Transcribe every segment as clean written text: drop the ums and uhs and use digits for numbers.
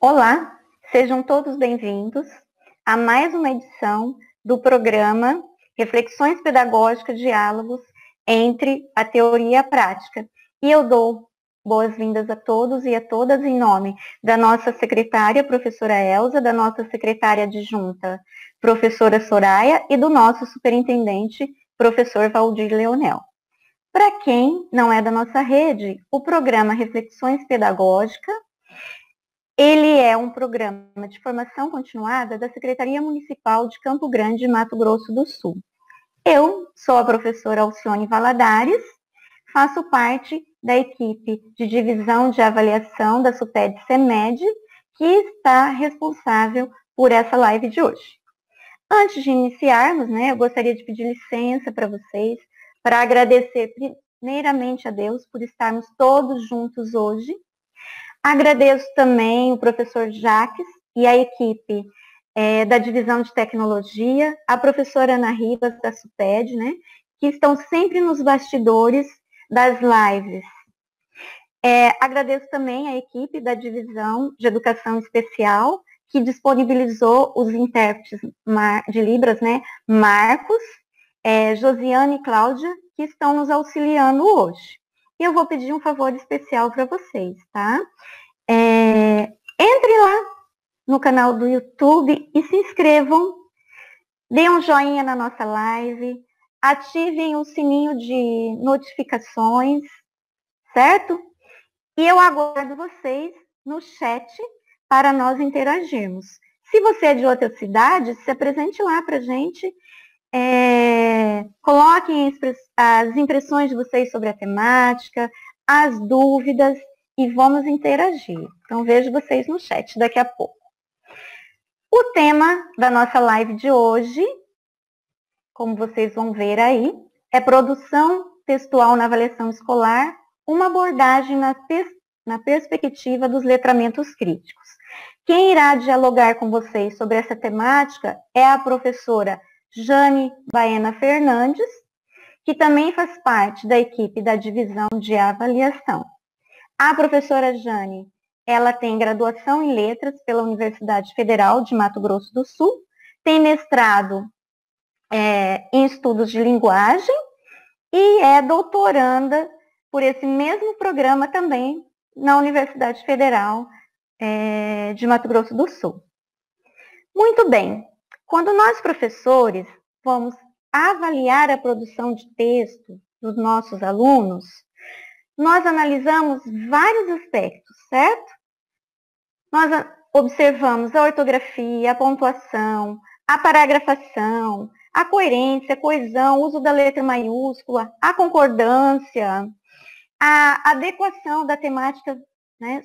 Olá, sejam todos bem-vindos a mais uma edição do programa Reflexões Pedagógicas, Diálogos entre a Teoria e a Prática. E eu dou boas-vindas a todos e a todas em nome da nossa secretária, professora Elza, da nossa secretária adjunta, professora Soraya, e do nosso superintendente, professor Valdir Leonel. Para quem não é da nossa rede, o programa Reflexões Pedagógicas, ele é um programa de formação continuada da Secretaria Municipal de Campo Grande, Mato Grosso do Sul. Eu sou a professora Alcione Valadares, faço parte da equipe de divisão de avaliação da SUPED-CEMED, que está responsável por essa live de hoje. Antes de iniciarmos, eu gostaria de pedir licença para vocês, para agradecer primeiramente a Deus por estarmos todos juntos hoje. Agradeço também o professor Jaques e a equipe da Divisão de Tecnologia, a professora Ana Ribas, da SUPED, que estão sempre nos bastidores das lives. Agradeço também a equipe da Divisão de Educação Especial, que disponibilizou os intérpretes de Libras, Marcos, Josiane e Cláudia, que estão nos auxiliando hoje. E eu vou pedir um favor especial para vocês, tá? Entre lá no canal do YouTube e se inscrevam, deem um joinha na nossa live, ativem o sininho de notificações, certo? E eu aguardo vocês no chat para nós interagirmos. Se você é de outra cidade, se apresente lá para a gente. Coloquem as impressões de vocês sobre a temática, as dúvidas, e vamos interagir. Então, vejo vocês no chat daqui a pouco. O tema da nossa live de hoje, como vocês vão ver aí, é produção textual na avaliação escolar, uma abordagem na perspectiva dos letramentos críticos. Quem irá dialogar com vocês sobre essa temática é a professora Jane Baena Fernandes, que também faz parte da equipe da divisão de avaliação. A professora Jane, ela tem graduação em letras pela Universidade Federal de Mato Grosso do Sul, tem mestrado em estudos de linguagem e é doutoranda por esse mesmo programa também na Universidade Federal de Mato Grosso do Sul. Muito bem. Quando nós, professores, vamos avaliar a produção de texto dos nossos alunos, nós analisamos vários aspectos, certo? Nós observamos a ortografia, a pontuação, a paragrafação, a coerência, a coesão, o uso da letra maiúscula, a concordância, a adequação da temática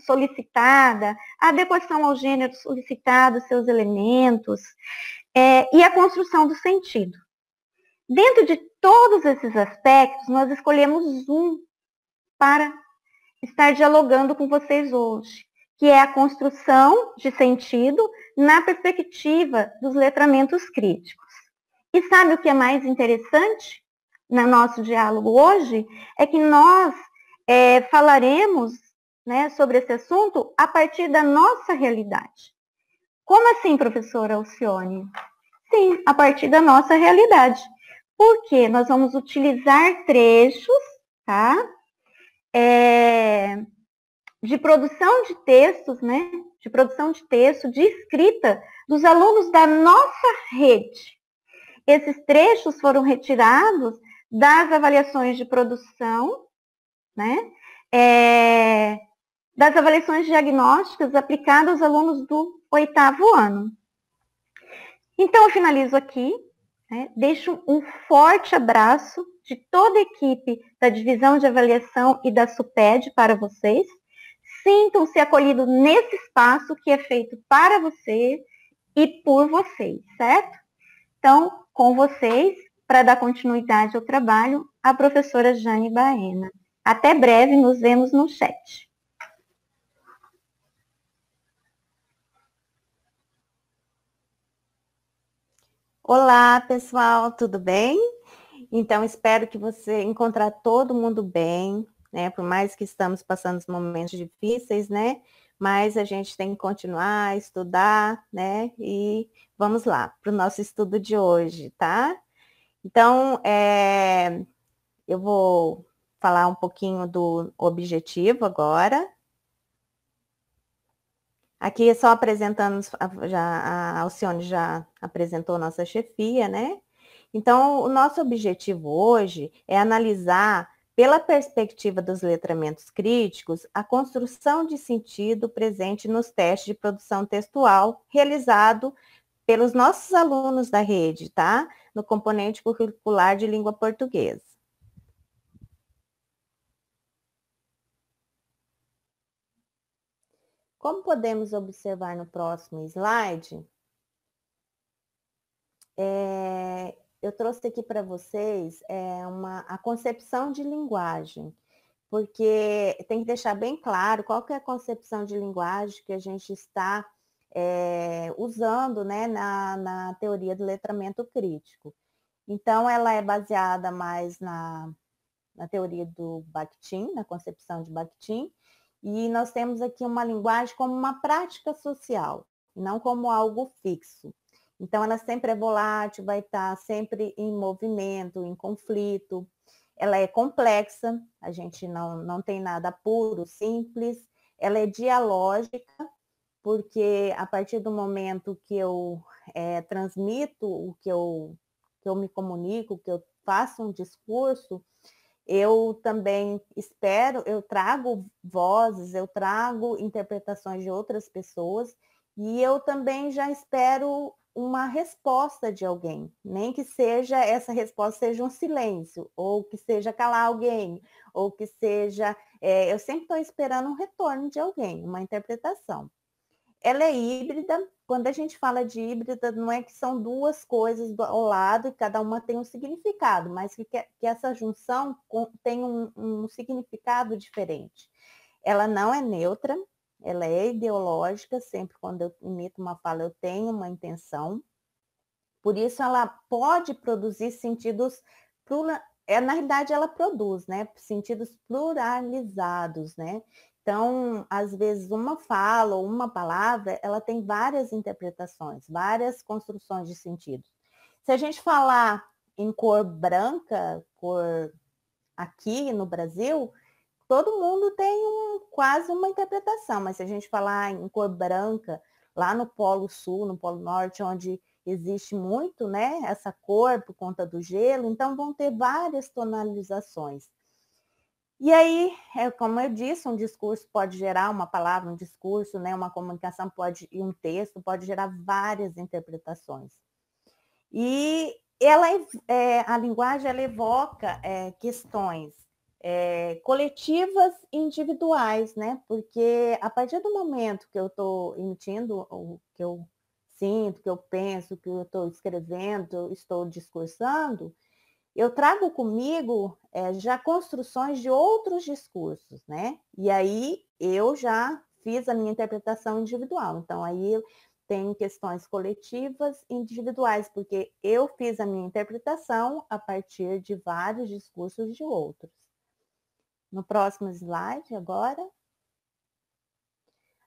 solicitada, a adequação ao gênero solicitado, seus elementos, e a construção do sentido. Dentro de todos esses aspectos, nós escolhemos um para estar dialogando com vocês hoje, que é a construção de sentido na perspectiva dos letramentos críticos. E sabe o que é mais interessante no nosso diálogo hoje? É que nós falaremos sobre esse assunto a partir da nossa realidade. Como assim, professora Alcione? Sim, a partir da nossa realidade. Porque nós vamos utilizar trechos, tá? De produção de textos, de produção de texto, de escrita dos alunos da nossa rede. Esses trechos foram retirados das avaliações de produção, das avaliações diagnósticas aplicadas aos alunos do 8º ano. Então, eu finalizo aqui, deixo um forte abraço de toda a equipe da Divisão de Avaliação e da SUPED para vocês. Sintam-se acolhidos nesse espaço que é feito para você e por vocês, certo? Então, com vocês, para dar continuidade ao trabalho, a professora Jane Baena. Até breve, nos vemos no chat. Olá, pessoal, tudo bem? Então, espero que você encontre todo mundo bem, por mais que estamos passando momentos difíceis, mas a gente tem que continuar a estudar, né? E vamos lá para o nosso estudo de hoje, tá? Então, eu vou falar um pouquinho do objetivo agora. Aqui é só apresentando, a Alcione já apresentou nossa chefia, né? Então, o nosso objetivo hoje é analisar, pela perspectiva dos letramentos críticos, a construção de sentido presente nos testes de produção textual realizado pelos nossos alunos da rede, tá? No componente curricular de língua portuguesa. Como podemos observar no próximo slide, eu trouxe aqui para vocês a concepção de linguagem, porque tem que deixar bem claro qual que é a concepção de linguagem que a gente está usando, né, na teoria do letramento crítico. Então, ela é baseada mais na teoria do Bakhtin, na concepção de Bakhtin, e nós temos aqui uma linguagem como uma prática social, não como algo fixo. Então, ela sempre é volátil, vai estar sempre em movimento, em conflito. Ela é complexa, a gente não tem nada puro, simples. Ela é dialógica, porque a partir do momento que eu transmito o que eu me comunico, que eu faço um discurso, eu também eu trago vozes, eu trago interpretações de outras pessoas e eu também já espero uma resposta de alguém, nem que seja essa resposta seja um silêncio, ou que seja calar alguém, ou que seja, eu sempre estou esperando um retorno de alguém, uma interpretação. Ela é híbrida. Quando a gente fala de híbrida, não é que são duas coisas ao lado e cada uma tem um significado, mas que essa junção tem um significado diferente. Ela não é neutra, ela é ideológica, sempre quando eu imito uma fala eu tenho uma intenção, por isso ela pode produzir sentidos, na realidade ela produz, né, sentidos pluralizados, né? Então, às vezes, uma fala ou uma palavra, ela tem várias interpretações, várias construções de sentido. Se a gente falar em cor branca, cor aqui no Brasil, todo mundo tem quase uma interpretação, mas se a gente falar em cor branca, lá no Polo Sul, no Polo Norte, onde existe muito, né, essa cor por conta do gelo, então vão ter várias tonalizações. E aí, como eu disse, um discurso pode gerar uma palavra, um discurso, né, uma comunicação e um texto pode gerar várias interpretações. E a linguagem ela evoca questões coletivas e individuais, né? Porque a partir do momento que eu estou emitindo o que eu sinto, que eu penso, que eu estou escrevendo, estou discursando, eu trago comigo já construções de outros discursos, né? E aí eu já fiz a minha interpretação individual. Então, aí tem questões coletivas e individuais, porque eu fiz a minha interpretação a partir de vários discursos de outros. No próximo slide, agora.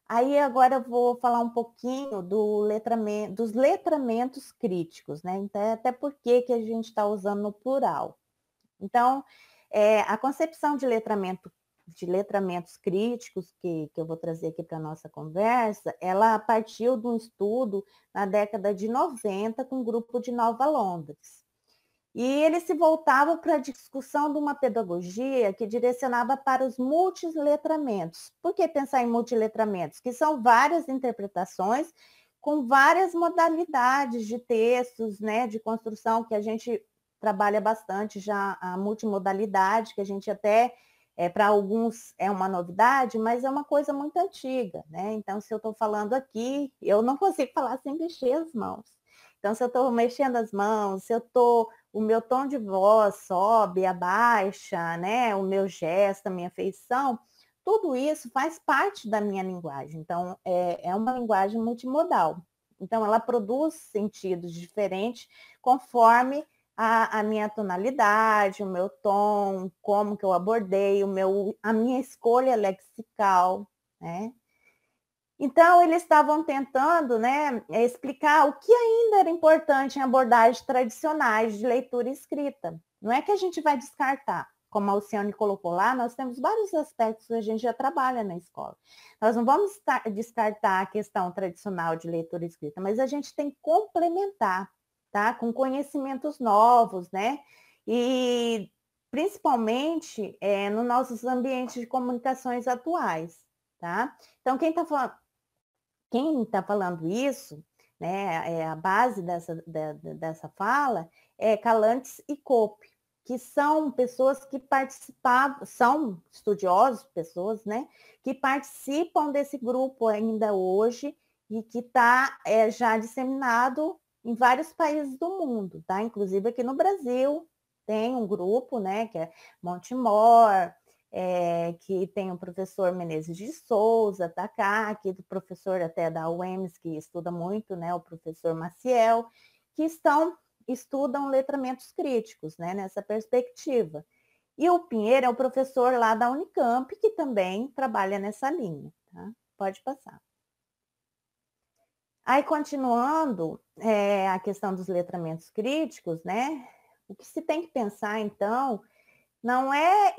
Aí agora eu vou falar um pouquinho dos letramentos críticos, né? Então, até por que a gente está usando no plural. Então, a concepção de letramentos críticos, que eu vou trazer aqui para a nossa conversa, ela partiu de um estudo na década de 90 com um grupo de Nova Londres. E ele se voltava para a discussão de uma pedagogia que direcionava para os multiletramentos. Por que pensar em multiletramentos? Que são várias interpretações com várias modalidades de textos, né, de construção, que a gente trabalha bastante já a multimodalidade, que a gente até, para alguns é uma novidade, mas é uma coisa muito antiga, né? Então, se eu estou falando aqui, eu não consigo falar sem mexer as mãos. Então, se eu estou mexendo as mãos, o meu tom de voz sobe, abaixa, né? O meu gesto, a minha feição, tudo isso faz parte da minha linguagem. Então, é uma linguagem multimodal. Então, ela produz sentidos diferentes conforme a minha tonalidade, o meu tom, como que eu abordei, a minha escolha lexical, né? Então, eles estavam tentando, né, explicar o que ainda era importante em abordagens tradicionais de leitura e escrita. Não é que a gente vai descartar, como a Alcione colocou lá, nós temos vários aspectos que a gente já trabalha na escola. Nós não vamos descartar a questão tradicional de leitura e escrita, mas a gente tem que complementar, tá? Com conhecimentos novos, né? E principalmente nos nossos ambientes de comunicações atuais, tá? Então, quem está falando isso, né, a base dessa fala, é Calantes e Cope, que são pessoas que participavam, são estudiosos, pessoas, né, que participam desse grupo ainda hoje e que está já disseminado em vários países do mundo, tá? Inclusive aqui no Brasil tem um grupo, né, que é Montemor, que tem o professor Menezes de Souza, da CAC, do professor até da UEMS, que estuda muito, né, o professor Maciel, que estudam letramentos críticos, né, nessa perspectiva. E o Pinheiro é o professor lá da Unicamp, que também trabalha nessa linha. Tá? Pode passar. Aí, continuando a questão dos letramentos críticos, né, o que se tem que pensar, então, não é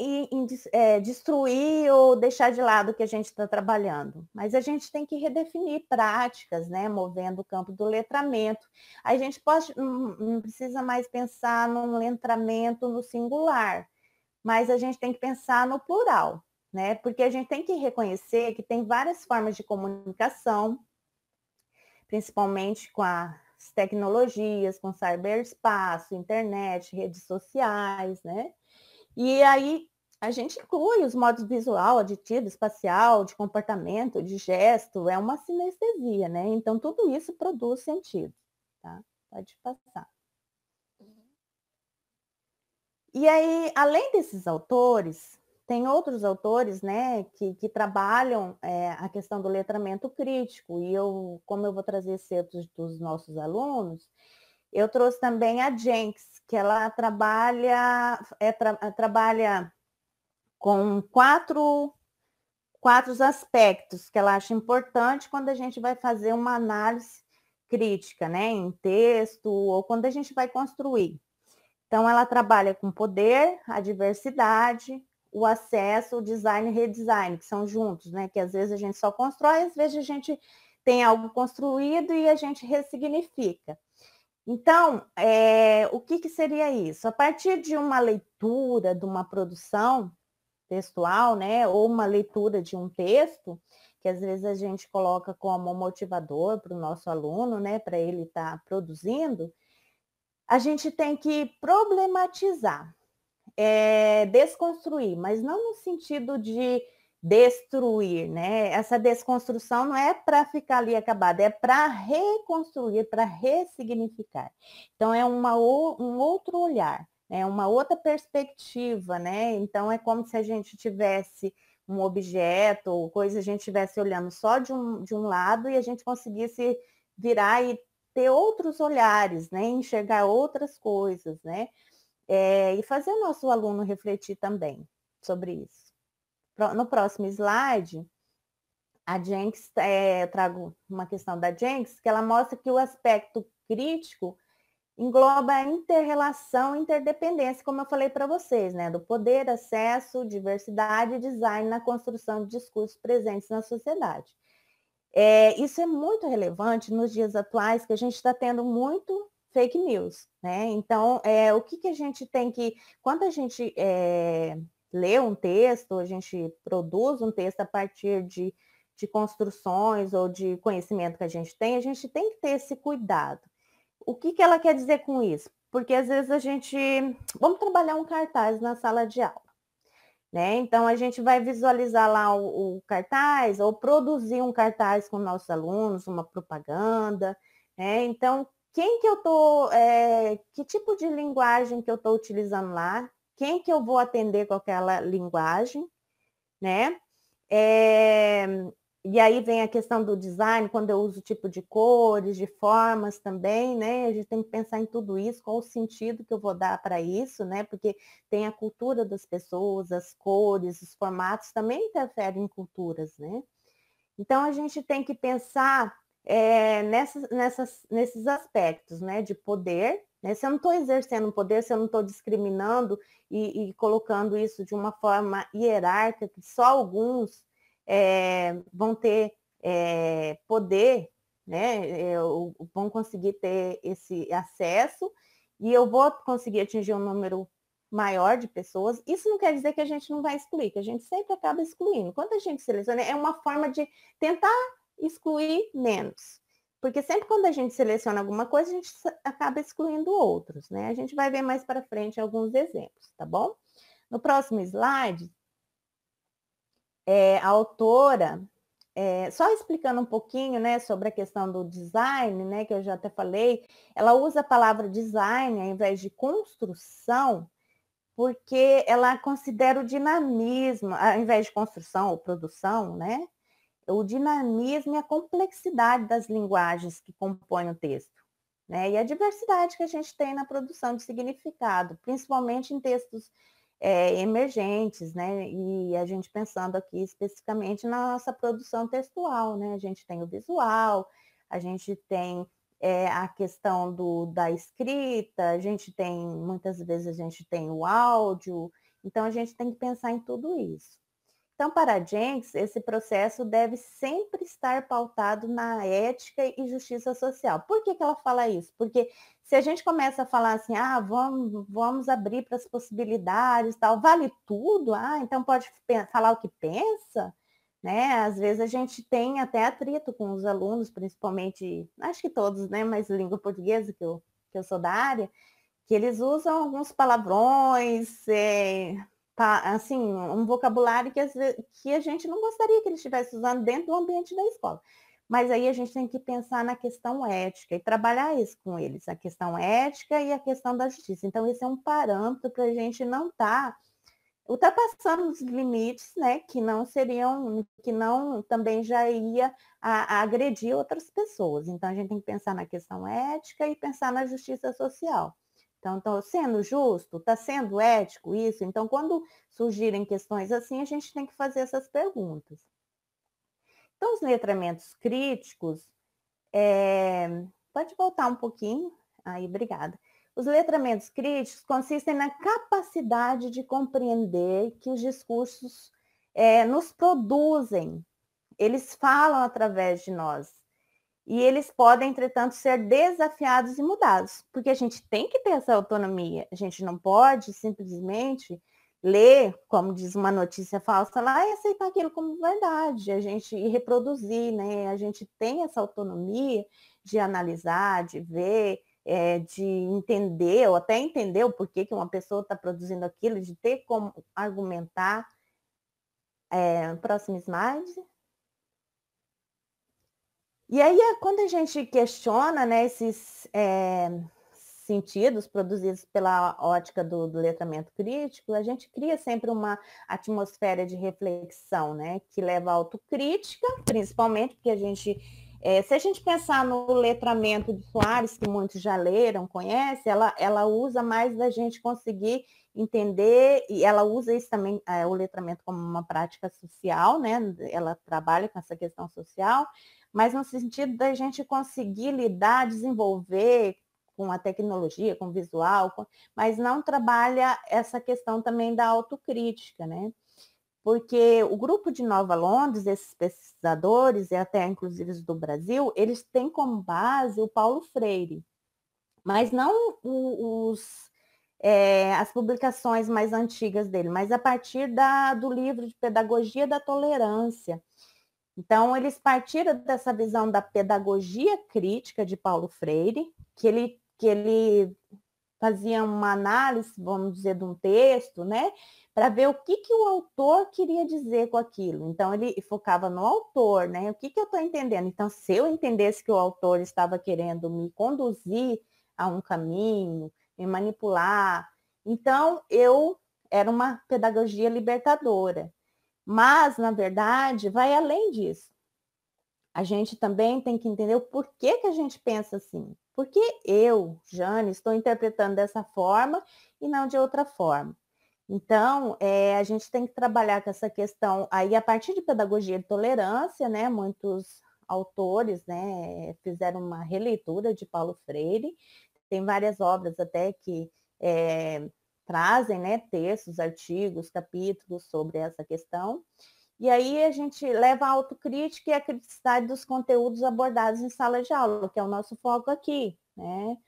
destruir ou deixar de lado o que a gente está trabalhando, mas a gente tem que redefinir práticas, né, movendo o campo do letramento. A gente não precisa mais pensar num letramento no singular, mas a gente tem que pensar no plural, né, porque a gente tem que reconhecer que tem várias formas de comunicação, principalmente com as tecnologias, com cyberespaço, internet, redes sociais, né? E aí a gente inclui os modos visual, auditivo, espacial, de comportamento, de gesto, é uma sinestesia, né? Então tudo isso produz sentido, tá? Pode passar. E aí, além desses autores, tem outros autores, né, que trabalham a questão do letramento crítico, e como eu vou trazer excertos dos nossos alunos, eu trouxe também a Jenks, que ela trabalha com quatro aspectos que ela acha importante quando a gente vai fazer uma análise crítica, né, em texto, ou quando a gente vai construir. Então, ela trabalha com poder, a diversidade, o acesso, o design e redesign, que são juntos, né, que às vezes a gente só constrói, às vezes a gente tem algo construído e a gente ressignifica. Então, o que seria isso? A partir de uma leitura, de uma produção textual, né, ou uma leitura de um texto, que às vezes a gente coloca como motivador para o nosso aluno, né, para ele estar produzindo, a gente tem que problematizar, desconstruir, mas não no sentido de destruir, né? Essa desconstrução não é para ficar ali acabada, é para reconstruir, para ressignificar. Então, é um outro olhar, né? Uma outra perspectiva, né? Então, é como se a gente tivesse um objeto ou coisa, a gente estivesse olhando só de um lado e a gente conseguisse virar e ter outros olhares, né? Enxergar outras coisas, né? E fazer o nosso aluno refletir também sobre isso. No próximo slide, a Jenks, eu trago uma questão da Jenks, que ela mostra que o aspecto crítico engloba a inter-relação e interdependência, como eu falei para vocês, né? Do poder, acesso, diversidade e design na construção de discursos presentes na sociedade. Isso é muito relevante nos dias atuais, que a gente está tendo muito fake news, né? Então, o que a gente tem que... Quando a gente lê um texto, a gente produz um texto a partir de construções ou de conhecimento que a gente tem que ter esse cuidado. O que ela quer dizer com isso? Porque às vezes vamos trabalhar um cartaz na sala de aula, né? Então, a gente vai visualizar lá o cartaz ou produzir um cartaz com nossos alunos, uma propaganda, né? Então, que tipo de linguagem que eu estou utilizando lá? Quem que eu vou atender com aquela linguagem, né? E aí vem a questão do design, quando eu uso tipo de cores, de formas também, né? A gente tem que pensar em tudo isso, qual o sentido que eu vou dar para isso, né? Porque tem a cultura das pessoas, as cores, os formatos também interferem em culturas, né? Então, a gente tem que pensar nesses aspectos, né, de poder, né? Se eu não estou exercendo poder, se eu não estou discriminando e colocando isso de uma forma hierárquica, que só alguns vão ter poder, né, vão conseguir ter esse acesso, e eu vou conseguir atingir um número maior de pessoas. Isso não quer dizer que a gente não vai excluir, que a gente sempre acaba excluindo. Quando a gente seleciona, é uma forma de tentar excluir menos. Porque sempre quando a gente seleciona alguma coisa, a gente acaba excluindo outros, né? A gente vai ver mais para frente alguns exemplos, tá bom? No próximo slide, a autora, só explicando um pouquinho, né, sobre a questão do design, né, que eu já até falei, ela usa a palavra design ao invés de construção, porque ela considera o dinamismo, ao invés de construção ou produção, né, o dinamismo e a complexidade das linguagens que compõem o texto, né, e a diversidade que a gente tem na produção de significado, principalmente em textos emergentes, né, e a gente pensando aqui especificamente na nossa produção textual, né, a gente tem o visual, a gente tem a questão da escrita, a gente tem, muitas vezes a gente tem o áudio, então a gente tem que pensar em tudo isso. Então, para a Jenks, esse processo deve sempre estar pautado na ética e justiça social. Por que ela fala isso? Porque se a gente começa a falar assim, vamos abrir para as possibilidades, tal, vale tudo? Então pode falar o que pensa? Né? Às vezes a gente tem até atrito com os alunos, principalmente, acho que todos, né? Mas língua portuguesa, que eu sou da área, que eles usam alguns palavrões, assim, um vocabulário que a gente não gostaria que eles estivessem usando dentro do ambiente da escola. Mas aí a gente tem que pensar na questão ética e trabalhar isso com eles, a questão ética e a questão da justiça. Então, esse é um parâmetro para a gente não estar ultrapassando os limites, né, que não também já ia a agredir outras pessoas. Então, a gente tem que pensar na questão ética e pensar na justiça social. Então, estou sendo justo? Está sendo ético isso? Então, quando surgirem questões assim, a gente tem que fazer essas perguntas. Então, os letramentos críticos, pode voltar um pouquinho, aí, obrigada. Os letramentos críticos consistem na capacidade de compreender que os discursos nos produzem, eles falam através de nós. E eles podem, entretanto, ser desafiados e mudados, porque a gente tem que ter essa autonomia. A gente não pode simplesmente ler, como diz uma notícia falsa lá, e aceitar aquilo como verdade, a gente reproduzir, né? A gente tem essa autonomia de analisar, de ver, de entender, ou até entender o porquê que uma pessoa está produzindo aquilo, de ter como argumentar. Próximo slide. E aí, quando a gente questiona, né, esses sentidos produzidos pela ótica do letramento crítico, a gente cria sempre uma atmosfera de reflexão, né, que leva à autocrítica, principalmente porque a gente, se a gente pensar no letramento de Soares, que muitos já leram, conhecem, ela usa mais da gente conseguir entender, e ela usa isso também, o letramento como uma prática social, né, ela trabalha com essa questão social, mas no sentido da gente conseguir lidar, desenvolver com a tecnologia, com o visual, mas não trabalha essa questão também da autocrítica, né? Porque o grupo de Nova Londres, esses pesquisadores, e até inclusive os do Brasil, eles têm como base o Paulo Freire, mas não as publicações mais antigas dele, mas a partir do livro de Pedagogia da Tolerância. Então, eles partiram dessa visão da pedagogia crítica de Paulo Freire, que ele fazia uma análise, vamos dizer, de um texto, né, para ver o que o autor queria dizer com aquilo. Então, ele focava no autor, né, o que eu estou entendendo. Então, se eu entendesse que o autor estava querendo me conduzir a um caminho, me manipular, então, era uma pedagogia libertadora. Mas, na verdade, vai além disso. A gente também tem que entender o porquê que a gente pensa assim. Porque eu, Jane, estou interpretando dessa forma e não de outra forma. Então, a gente tem que trabalhar com essa questão aí a partir de pedagogia de tolerância, né? Muitos autores, né, fizeram uma releitura de Paulo Freire, tem várias obras até que trazem, né, textos, artigos, capítulos sobre essa questão. E aí a gente leva a autocrítica e a criticidade dos conteúdos abordados em sala de aula, que é o nosso foco aqui, né?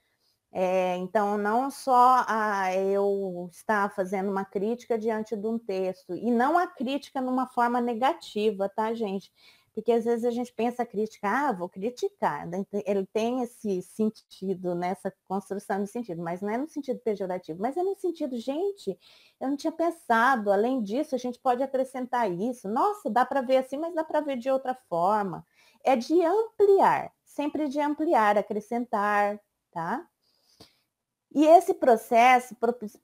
Então, não só eu estar fazendo uma crítica diante de um texto, e não a crítica numa forma negativa, tá, gente? Porque às vezes a gente pensa crítica, vou criticar, ele tem esse sentido, nessa construção de sentido, mas não é no sentido pejorativo, mas é no sentido, gente, eu não tinha pensado, além disso, a gente pode acrescentar isso, nossa, dá para ver assim, mas dá para ver de outra forma. É de ampliar, sempre de ampliar, acrescentar, tá? E esse processo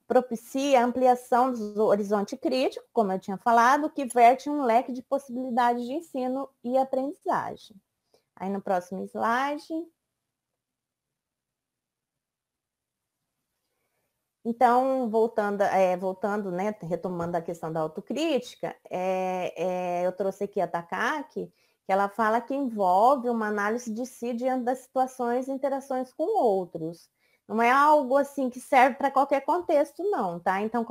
propicia a ampliação do horizonte crítico, como eu tinha falado, que verte um leque de possibilidades de ensino e aprendizagem. Aí no próximo slide. Então, voltando, né, retomando a questão da autocrítica, eu trouxe aqui a Takaki, que ela fala que envolve uma análise de si diante das situações e interações com outros. Não é algo assim que serve para qualquer contexto, não, tá? Então,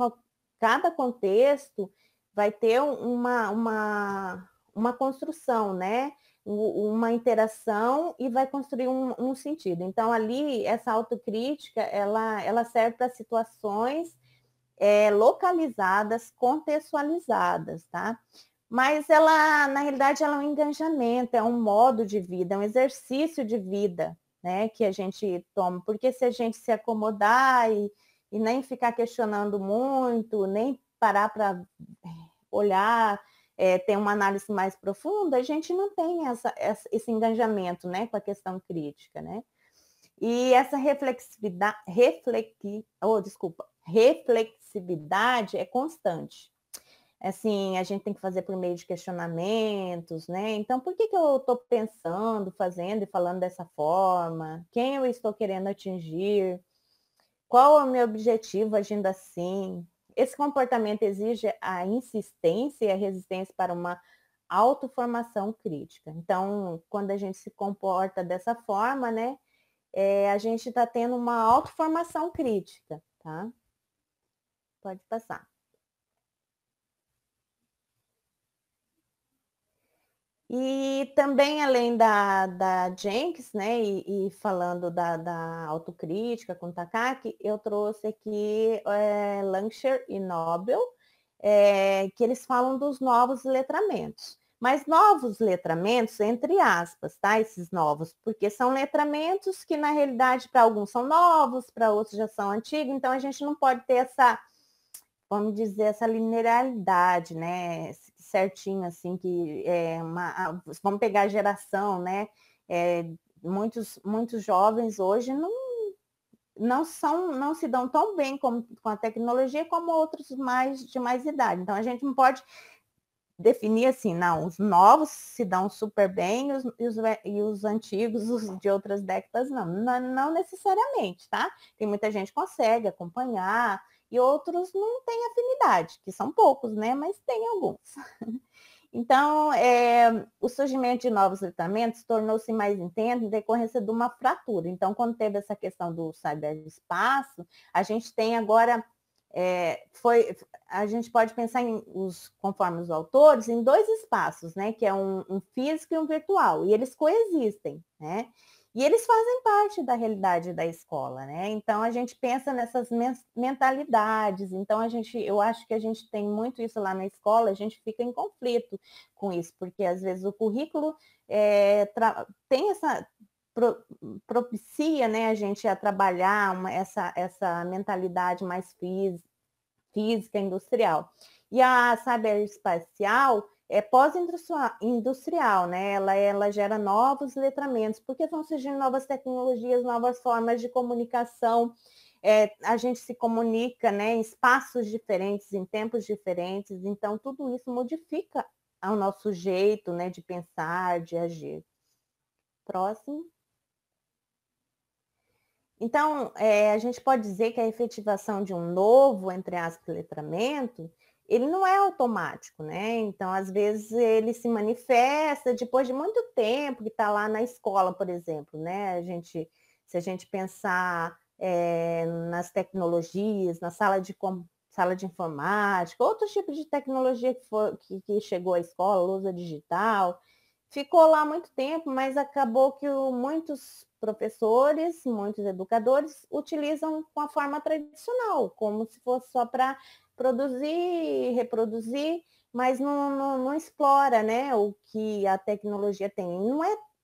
cada contexto vai ter uma construção, né? Uma interação e vai construir um sentido. Então, ali, essa autocrítica, ela serve para situações localizadas, contextualizadas, tá? Mas ela, na realidade, ela é um engajamento, é um modo de vida, é um exercício de vida, né, que a gente toma. Porque se a gente se acomodar e nem ficar questionando muito, nem parar para olhar, ter uma análise mais profunda, a gente não tem esse engajamento, né, com a questão crítica, né? E essa reflexividade é constante. Assim, a gente tem que fazer por meio de questionamentos, né? Então, por que eu estou pensando, fazendo e falando dessa forma? Quem eu estou querendo atingir? Qual é o meu objetivo agindo assim? Esse comportamento exige a insistência e a resistência para uma autoformação crítica. Então, quando a gente se comporta dessa forma, né, a gente está tendo uma autoformação crítica, tá? Pode passar. E também, além da Jenkins, né, e falando da autocrítica com Takaki, eu trouxe aqui Langsher e Nobel, que eles falam dos novos letramentos. Mas novos letramentos, entre aspas, tá? Esses novos, porque são letramentos que, na realidade, para alguns são novos, para outros já são antigos, então a gente não pode ter essa, vamos dizer, essa linearidade, né? Certinho, assim, que vamos pegar a geração, né? Muitos jovens hoje não se dão tão bem com a tecnologia como outros de mais idade. Então, a gente não pode definir assim, não, os novos se dão super bem e os antigos, os de outras décadas, não necessariamente, tá? Tem muita gente que consegue acompanhar e outros não têm afinidade, que são poucos, né? Mas tem alguns. Então, o surgimento de novos tratamentos tornou-se mais intenso em decorrência de uma fratura. Então, quando teve essa questão do cyberespaço, a gente tem agora, a gente pode pensar conforme os autores, em dois espaços, né? Que é um físico e um virtual, e eles coexistem, né? E eles fazem parte da realidade da escola, né? Então a gente pensa nessas mentalidades. Então eu acho que a gente tem muito isso lá na escola. A gente fica em conflito com isso, porque às vezes o currículo tem propicia, né, a gente a trabalhar essa mentalidade mais física, industrial. E a cyberespacial é pós-industrial, né? Ela gera novos letramentos, porque vão surgindo novas tecnologias, novas formas de comunicação. A gente se comunica, né, em espaços diferentes, em tempos diferentes, então tudo isso modifica o nosso jeito, né, de pensar, de agir. Próximo. Então, a gente pode dizer que a efetivação de um novo, entre aspas, letramento, ele não é automático, né? Então, às vezes, ele se manifesta depois de muito tempo que está lá na escola, por exemplo, né? Se a gente pensar nas tecnologias, na sala de informática, outros tipos de tecnologia que chegou à escola, lousa digital, ficou lá muito tempo, mas acabou que muitos professores, muitos educadores utilizam com a forma tradicional, como se fosse só para produzir, reproduzir, mas não explora, né, o que a tecnologia tem.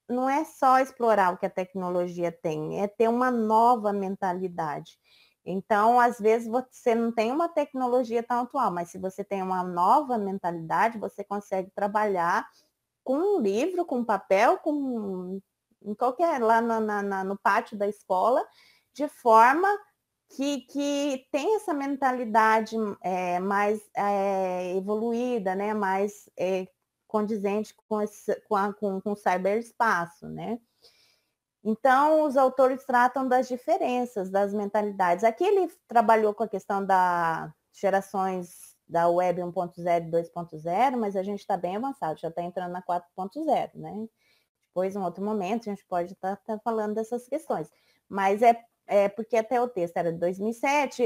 Não é só explorar o que a tecnologia tem, é ter uma nova mentalidade. Então, às vezes, você não tem uma tecnologia tão atual, mas se você tem uma nova mentalidade, você consegue trabalhar com um livro, com papel, em qualquer, lá no pátio da escola, de forma que tem essa mentalidade mais evoluída, né? Mais condizente com o cyberespaço, né? Então, os autores tratam das diferenças das mentalidades. Aqui ele trabalhou com a questão das gerações da web 1.0 e 2.0, mas a gente está bem avançado, já está entrando na 4.0, né? Depois, em outro momento, a gente pode estar falando dessas questões. Mas porque até o texto era de 2007,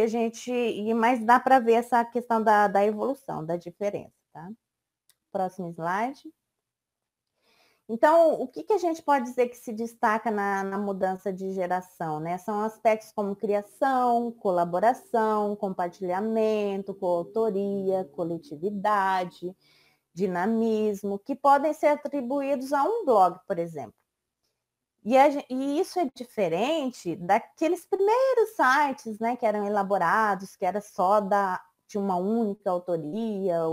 mas dá para ver essa questão da evolução, da diferença, tá? Próximo slide. Então, o que a gente pode dizer que se destaca na mudança de geração, né? São aspectos como criação, colaboração, compartilhamento, coautoria, coletividade, dinamismo, que podem ser atribuídos a um blog, por exemplo. E isso é diferente daqueles primeiros sites, né, que eram elaborados, que era só de uma única autoria,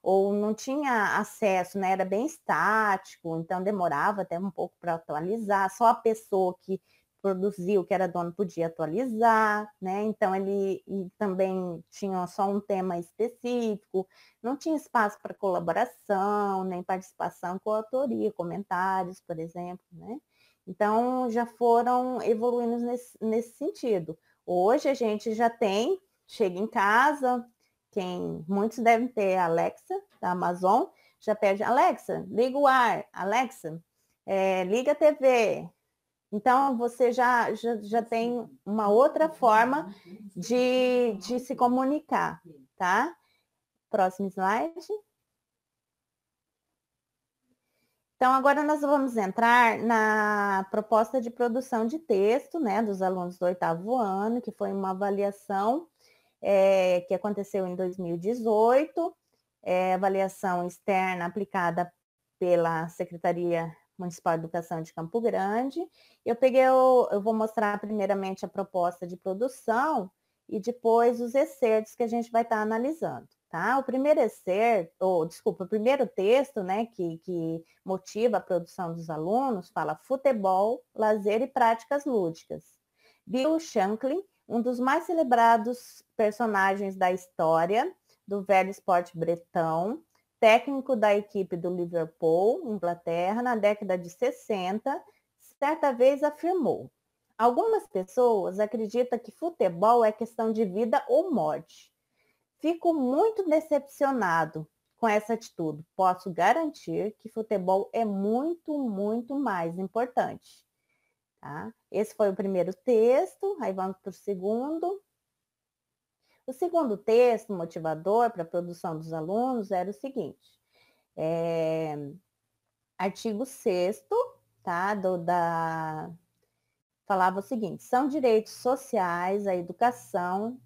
ou não tinha acesso, né, era bem estático, então demorava até um pouco para atualizar, só a pessoa que produziu, que era dono, podia atualizar, né? Então ele também tinha só um tema específico, não tinha espaço para colaboração, nem participação com a autoria, comentários, por exemplo, né? Então, já foram evoluindo nesse sentido. Hoje a gente já tem, chega em casa, muitos devem ter a Alexa, da Amazon, já pede, Alexa, liga o ar, Alexa, liga a TV. Então, você já tem uma outra forma de se comunicar, tá? Próximo slide. Então, agora nós vamos entrar na proposta de produção de texto, né, dos alunos do 8º ano, que foi uma avaliação que aconteceu em 2018, avaliação externa aplicada pela Secretaria Municipal de Educação de Campo Grande. Eu vou mostrar primeiramente a proposta de produção e depois os excertos que a gente vai estar analisando. Tá? O primeiro o primeiro texto, né, que motiva a produção dos alunos, fala futebol, lazer e práticas lúdicas. Bill Shankly, um dos mais celebrados personagens da história do velho esporte bretão, técnico da equipe do Liverpool, Inglaterra, na década de 60, certa vez afirmou: algumas pessoas acreditam que futebol é questão de vida ou morte. Fico muito decepcionado com essa atitude. Posso garantir que futebol é muito, muito mais importante. Tá? Esse foi o primeiro texto, aí vamos para o segundo. O segundo texto, motivador para a produção dos alunos, era o seguinte. Artigo 6º, tá? Falava o seguinte: são direitos sociais a educação,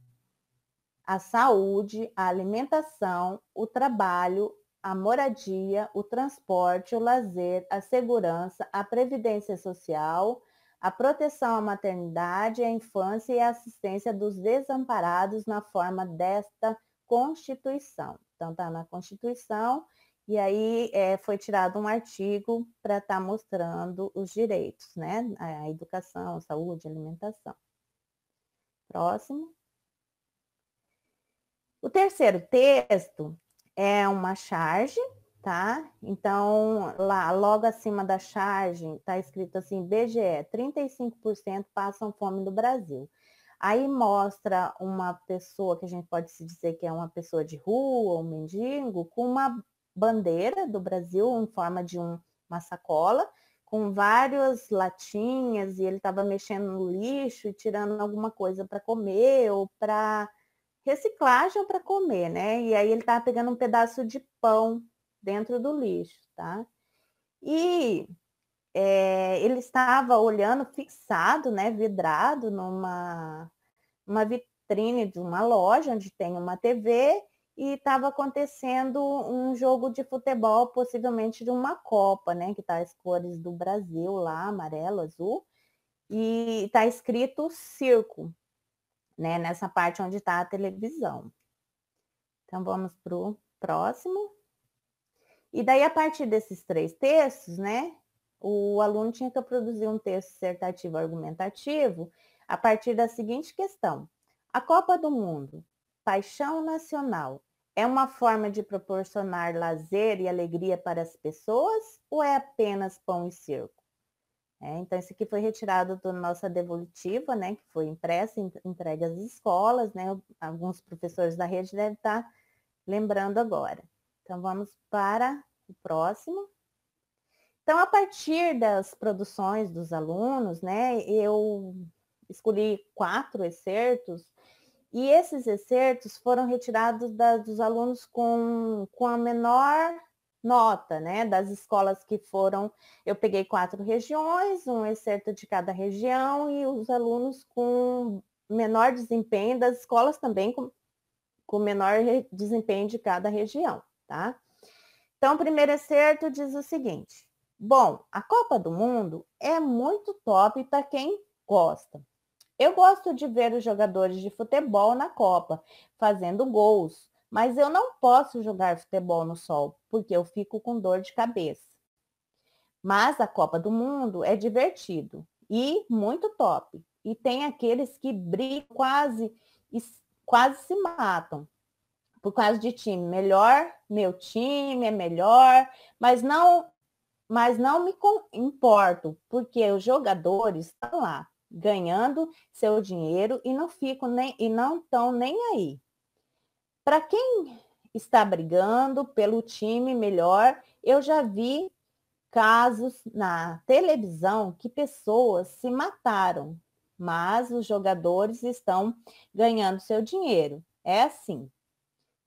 a saúde, a alimentação, o trabalho, a moradia, o transporte, o lazer, a segurança, a previdência social, a proteção à maternidade, à infância e a assistência dos desamparados na forma desta Constituição. Então, está na Constituição, e aí foi tirado um artigo para estar mostrando os direitos, né? A educação, a saúde, a alimentação. Próximo. O terceiro texto é uma charge, tá? Então, lá, logo acima da charge, está escrito assim, BGE, 35% passam fome no Brasil. Aí mostra uma pessoa, que a gente pode se dizer que é uma pessoa de rua, um mendigo, com uma bandeira do Brasil em forma de uma sacola, com várias latinhas, e ele estava mexendo no lixo e tirando alguma coisa para comer, ou para reciclagem ou para comer, né? E aí ele estava pegando um pedaço de pão dentro do lixo, tá? E ele estava olhando fixado, né, vidrado uma vitrine de uma loja onde tem uma TV e estava acontecendo um jogo de futebol, possivelmente de uma Copa, né, que tá as cores do Brasil lá, amarelo, azul, e está escrito circo, né, nessa parte onde está a televisão. Então vamos para o próximo. E daí, a partir desses 3 textos, né, o aluno tinha que produzir um texto dissertativo argumentativo a partir da seguinte questão: a Copa do Mundo, paixão nacional, é uma forma de proporcionar lazer e alegria para as pessoas ou é apenas pão e circo? Então, isso aqui foi retirado da nossa devolutiva, né, que foi impressa e entregue às escolas, né, alguns professores da rede devem estar lembrando agora. Então, vamos para o próximo. Então, a partir das produções dos alunos, né, eu escolhi 4 excertos, e esses excertos foram retirados dos alunos com a menor nota, né, das escolas que foram, eu peguei 4 regiões, um excerto de cada região, e os alunos com menor desempenho das escolas também com menor desempenho de cada região, tá? Então, o primeiro excerto diz o seguinte: bom, a Copa do Mundo é muito top para quem gosta. Eu gosto de ver os jogadores de futebol na Copa, fazendo gols, mas eu não posso jogar futebol no sol, porque eu fico com dor de cabeça. Mas a Copa do Mundo é divertido e muito top. E tem aqueles que brigam quase se matam por causa de time. Melhor, meu time é melhor, mas não me importo, porque os jogadores estão lá ganhando seu dinheiro e não ficam nem e não estão nem aí. Para quem está brigando pelo time melhor, eu já vi casos na televisão que pessoas se mataram, mas os jogadores estão ganhando seu dinheiro. É assim.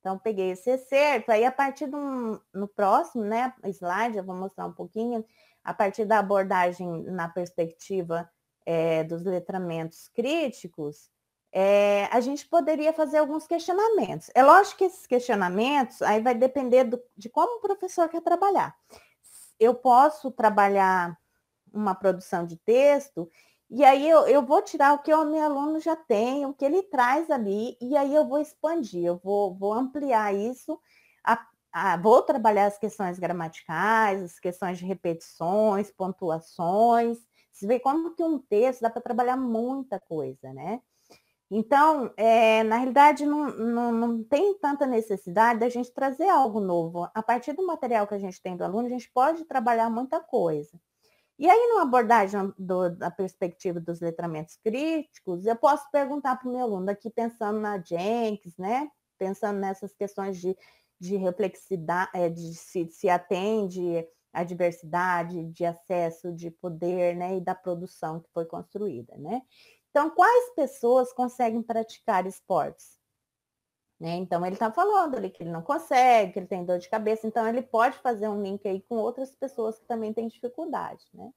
Então, peguei esse excerto, aí a partir no próximo, né, slide, eu vou mostrar um pouquinho, a partir da abordagem na perspectiva dos letramentos críticos, a gente poderia fazer alguns questionamentos. É lógico que esses questionamentos, aí vai depender de como o professor quer trabalhar. Eu posso trabalhar uma produção de texto, e aí eu vou tirar o que o meu aluno já tem, o que ele traz ali, e aí eu vou expandir, eu vou ampliar isso, vou trabalhar as questões gramaticais, as questões de repetições, pontuações. Você vê como que um texto dá para trabalhar muita coisa, né? Então, na realidade, não tem tanta necessidade da gente trazer algo novo. A partir do material que a gente tem do aluno, a gente pode trabalhar muita coisa. E aí, numa abordagem da perspectiva dos letramentos críticos, eu posso perguntar para o meu aluno, aqui pensando na Jenkins, né? Pensando nessas questões de reflexidade, de se atende à diversidade, de acesso, de poder, né? E da produção que foi construída, né? Então, quais pessoas conseguem praticar esportes? Né? Então, ele está falando ali que ele não consegue, que ele tem dor de cabeça, então ele pode fazer um link aí com outras pessoas que também têm dificuldade, né?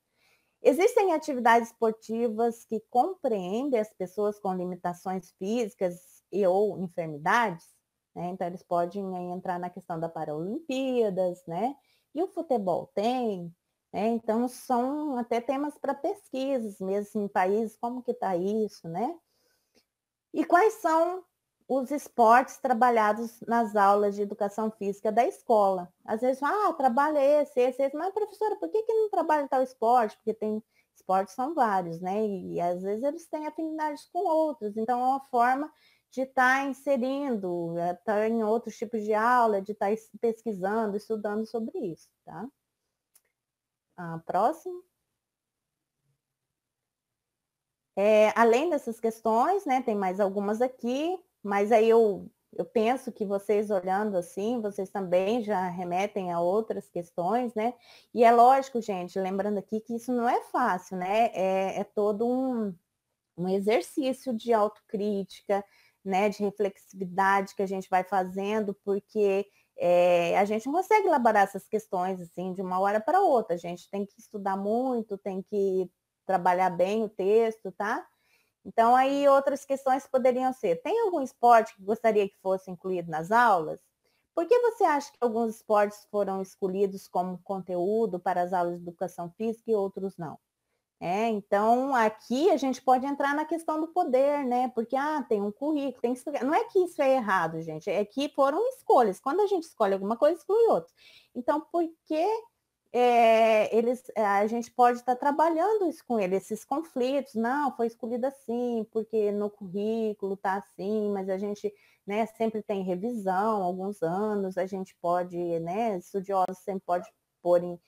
Existem atividades esportivas que compreendem as pessoas com limitações físicas ou enfermidades, né? Então, eles podem entrar na questão da Paralimpíadas, né? E o futebol tem, né? Então, são até temas para pesquisas, mesmo em países, como que está isso, né? E quais são os esportes trabalhados nas aulas de educação física da escola? Às vezes, trabalha esse, mas professora, por que não trabalha tal esporte? Porque tem esportes são vários, né? E às vezes eles têm afinidades com outros, então é uma forma de estar inserindo, estar em outros tipos de aula, de estar pesquisando, estudando sobre isso, tá? Próximo. Além dessas questões, né, tem mais algumas aqui, mas aí eu penso que vocês olhando assim, vocês também já remetem a outras questões, né? E é lógico, gente, lembrando aqui que isso não é fácil, né? É todo um exercício de autocrítica, né, de reflexividade que a gente vai fazendo, porque a gente não consegue elaborar essas questões assim de uma hora para outra. A gente tem que estudar muito, tem que trabalhar bem o texto, tá? Então, aí outras questões poderiam ser: tem algum esporte que gostaria que fosse incluído nas aulas? Por que você acha que alguns esportes foram escolhidos como conteúdo para as aulas de educação física e outros não? Então, aqui a gente pode entrar na questão do poder, né? Porque, tem um currículo, tem que explicar. Não é que isso é errado, gente, é que foram escolhas. Quando a gente escolhe alguma coisa, exclui outra. Então, por que a gente pode estar trabalhando isso com eles, esses conflitos? Não, foi escolhido assim, porque no currículo está assim, mas a gente, né, sempre tem revisão, alguns anos, a gente pode, né, estudiosos sempre pode pôr em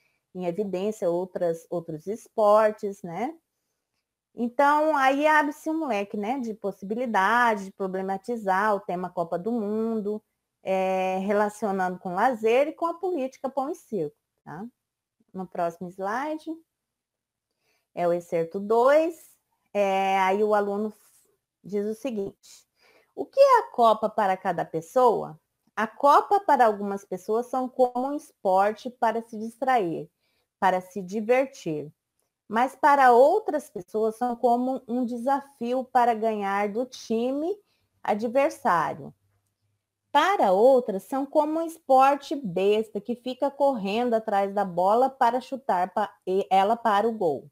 evidência outros esportes, né? Então, aí abre-se um leque, né, de possibilidades, de problematizar o tema Copa do Mundo, relacionando com lazer e com a política pão e circo, tá? No próximo slide, é o excerto 2, aí o aluno diz o seguinte: o que é a Copa para cada pessoa? A Copa para algumas pessoas são como um esporte para se distrair, para se divertir. Mas para outras pessoas são como um desafio para ganhar do time adversário. Para outras, são como um esporte besta que fica correndo atrás da bola para chutar ela para o gol,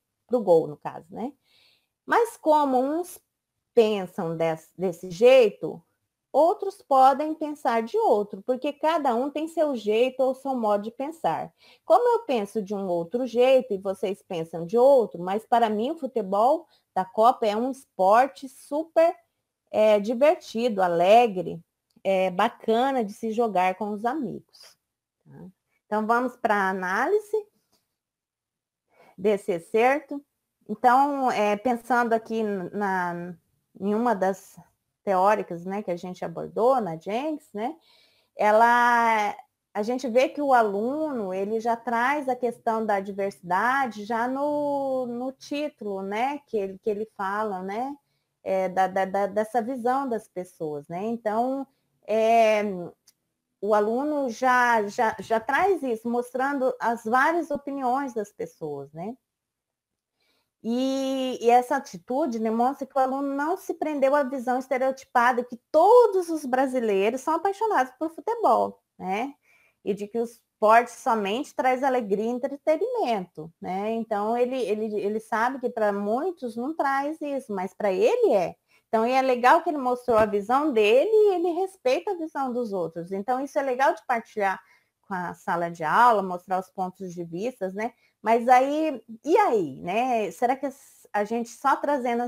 no caso, né? Mas como uns pensam desse jeito, outros podem pensar de outro, porque cada um tem seu jeito ou seu modo de pensar. Como eu penso de um outro jeito e vocês pensam de outro, mas para mim o futebol da Copa é um esporte super divertido, alegre, bacana de se jogar com os amigos. Tá? Então vamos para a análise desse excerto. Então, pensando aqui em uma das teóricas, né, que a gente abordou na Jenks, né, a gente vê que o aluno ele já traz a questão da diversidade já no título, né, que ele fala, né, dessa visão das pessoas, né? Então, o aluno já traz isso, mostrando as várias opiniões das pessoas, né? E essa atitude demonstra que o aluno não se prendeu à visão estereotipada que todos os brasileiros são apaixonados por futebol, né? E de que o esporte somente traz alegria e entretenimento, né? Então, ele sabe que para muitos não traz isso, mas para ele é. Então, é legal que ele mostrou a visão dele e ele respeita a visão dos outros. Então, isso é legal de partilhar com a sala de aula, mostrar os pontos de vista, né? Mas aí, e aí, né? Será que a gente só trazendo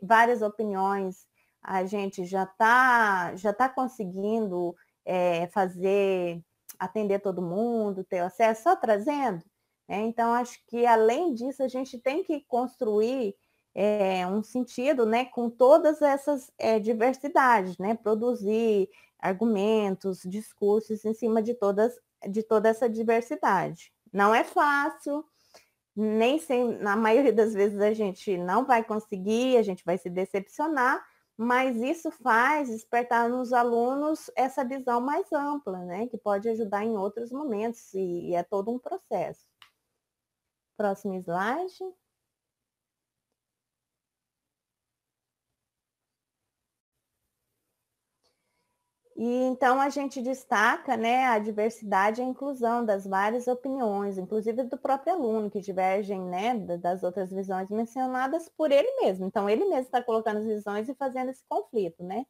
várias opiniões, a gente já tá conseguindo atender todo mundo, ter acesso, só trazendo? Então, acho que além disso, a gente tem que construir um sentido, né, com todas essas diversidades, né? Produzir argumentos, discursos em cima de toda essa diversidade. Não é fácil, nem sempre, na maioria das vezes a gente não vai conseguir, a gente vai se decepcionar, mas isso faz despertar nos alunos essa visão mais ampla, né? Que pode ajudar em outros momentos, e é todo um processo. Próximo slide. E então a gente destaca, né, a diversidade e a inclusão das várias opiniões, inclusive do próprio aluno, que divergem, né, das outras visões mencionadas por ele mesmo. Então, ele mesmo está colocando as visões e fazendo esse conflito, né?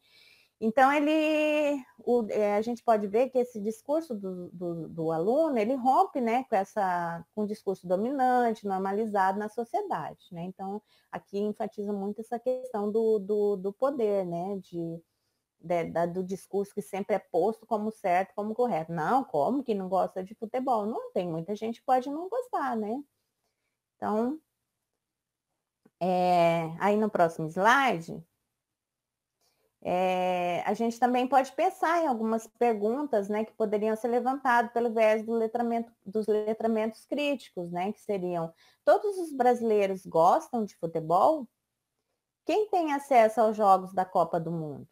Então, a gente pode ver que esse discurso do aluno, ele rompe, né, com o discurso dominante, normalizado na sociedade, né? Então, aqui enfatiza muito essa questão do poder, né, do discurso que sempre é posto como certo, como correto. Não, como que não gosta de futebol? Não, tem muita gente que pode não gostar, né? Então, aí no próximo slide, a gente também pode pensar em algumas perguntas, né, que poderiam ser levantadas pelo viés dos letramentos críticos, né, que seriam: todos os brasileiros gostam de futebol? Quem tem acesso aos jogos da Copa do Mundo?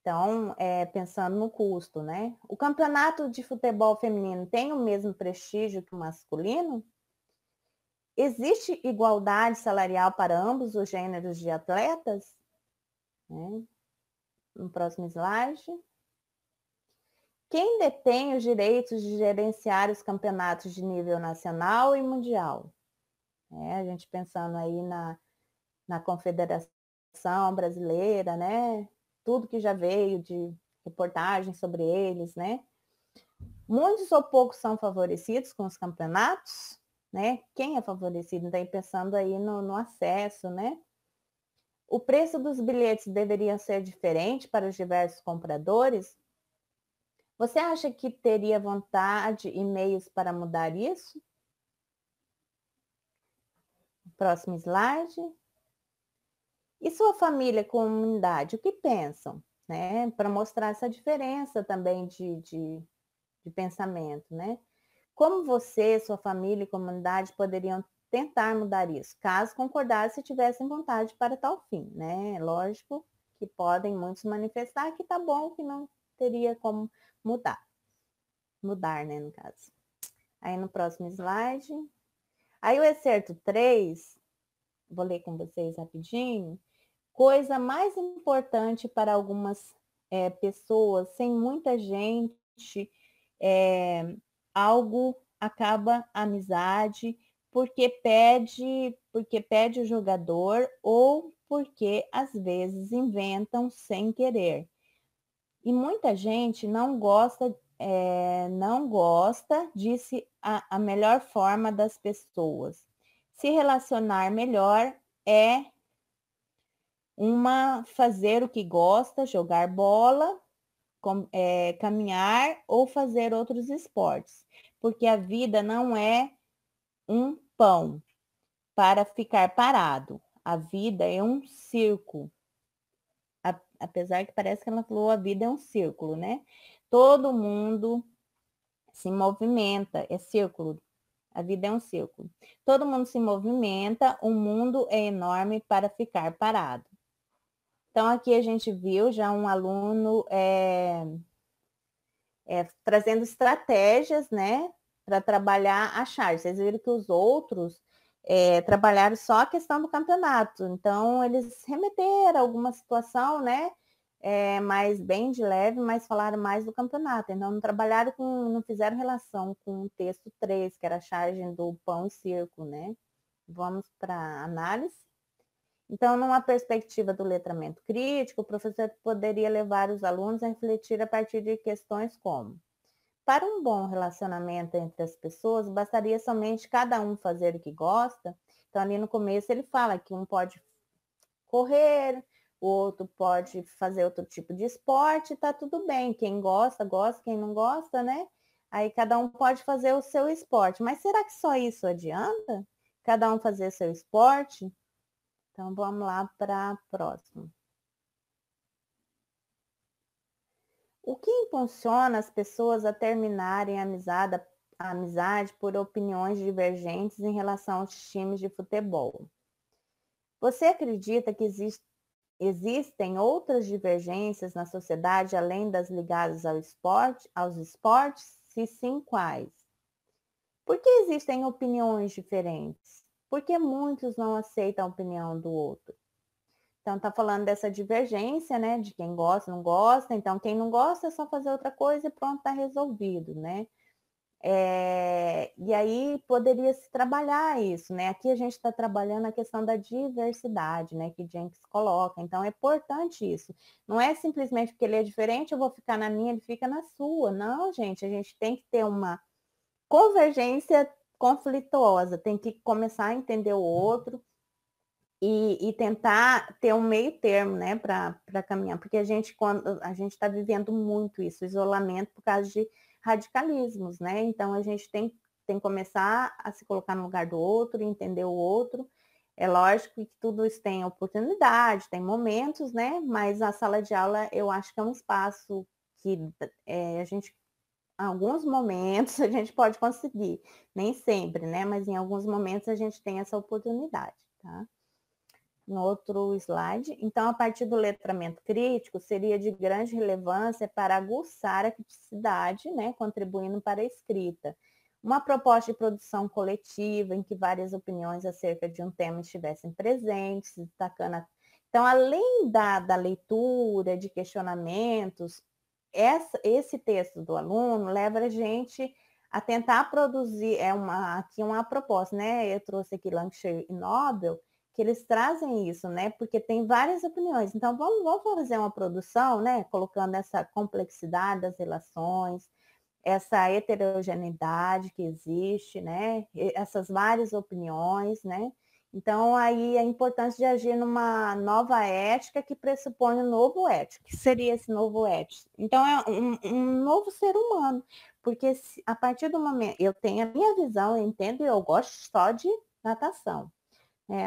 Então, pensando no custo, né? O campeonato de futebol feminino tem o mesmo prestígio que o masculino? Existe igualdade salarial para ambos os gêneros de atletas? No próximo slide. Quem detém os direitos de gerenciar os campeonatos de nível nacional e mundial? A gente pensando aí na Confederação Brasileira, né? Tudo que já veio de reportagens sobre eles, né? Muitos ou poucos são favorecidos com os campeonatos, né? Quem é favorecido? Daí pensando aí no acesso, né? O preço dos bilhetes deveria ser diferente para os diversos compradores? Você acha que teria vontade e meios para mudar isso? Próximo slide. E sua família e comunidade, o que pensam? Né? Para mostrar essa diferença também de pensamento, né? Como você, sua família e comunidade poderiam tentar mudar isso, caso concordassem e tivessem vontade para tal fim, né? Lógico que podem muitos manifestar que tá bom, que não teria como mudar, né, no caso. Aí no próximo slide. Aí o excerto 3, vou ler com vocês rapidinho. Coisa mais importante para algumas pessoas, sem muita gente, algo acaba a amizade porque pede o jogador ou porque às vezes inventam sem querer. E muita gente não gosta, disse a melhor forma das pessoas. Se relacionar melhor é fazer o que gosta, jogar bola, caminhar ou fazer outros esportes. Porque a vida não é um pão para ficar parado. A vida é um circo. Apesar que parece que ela falou a vida é um círculo, né? Todo mundo se movimenta, é círculo. A vida é um círculo. Todo mundo se movimenta, o mundo é enorme para ficar parado. Então, aqui a gente viu já um aluno trazendo estratégias, né, para trabalhar a charge. Vocês viram que os outros trabalharam só a questão do campeonato. Então, eles remeteram a alguma situação, né, mas bem de leve, mas falaram mais do campeonato. Então, não fizeram relação com o texto 3, que era a charge do pão e circo, né. Vamos para a análise. Então, numa perspectiva do letramento crítico, o professor poderia levar os alunos a refletir a partir de questões como: para um bom relacionamento entre as pessoas, bastaria somente cada um fazer o que gosta? Então, ali no começo ele fala que um pode correr, o outro pode fazer outro tipo de esporte, tá tudo bem. Quem gosta, gosta, quem não gosta, né? Aí cada um pode fazer o seu esporte. Mas será que só isso adianta? Cada um fazer seu esporte? Então, vamos lá para a próxima. O que impulsiona as pessoas a terminarem a amizade por opiniões divergentes em relação aos times de futebol? Você acredita que existem outras divergências na sociedade além das ligadas aos esportes? Se sim, quais? Por que existem opiniões diferentes? Por que muitos não aceitam a opinião do outro? Então, está falando dessa divergência, né? De quem gosta, não gosta. Então, quem não gosta é só fazer outra coisa e pronto, está resolvido, né? E aí poderia se trabalhar isso, né? Aqui a gente está trabalhando a questão da diversidade, né? Que Jenkins coloca. Então, é importante isso. Não é simplesmente porque ele é diferente, eu vou ficar na minha, ele fica na sua. Não, gente, a gente tem que ter uma convergência conflituosa, tem que começar a entender o outro e tentar ter um meio termo, né, para caminhar, porque quando a gente está vivendo muito isso, isolamento por causa de radicalismos, né, então a gente tem que começar a se colocar no lugar do outro, entender o outro. É lógico que tudo isso tem oportunidade, tem momentos, né, mas a sala de aula eu acho que é um espaço que a gente, em alguns momentos, a gente pode conseguir, nem sempre, né, mas em alguns momentos a gente tem essa oportunidade, tá? No outro slide. Então, a partir do letramento crítico, seria de grande relevância para aguçar a criticidade, né, contribuindo para a escrita. Uma proposta de produção coletiva em que várias opiniões acerca de um tema estivessem presentes, destacando Então, além da leitura, de questionamentos, esse texto do aluno leva a gente a tentar produzir, aqui uma proposta, né? Eu trouxe aqui Lancashire e Nobel, que eles trazem isso, né? Porque tem várias opiniões. Então, vamos fazer uma produção, né? Colocando essa complexidade das relações, essa heterogeneidade que existe, né? Essas várias opiniões, né? Então, aí a importância de agir numa nova ética que pressupõe um novo ético. O que seria esse novo ético? Então, é um novo ser humano. Porque a partir do momento... Eu tenho a minha visão, eu entendo, eu gosto só de natação.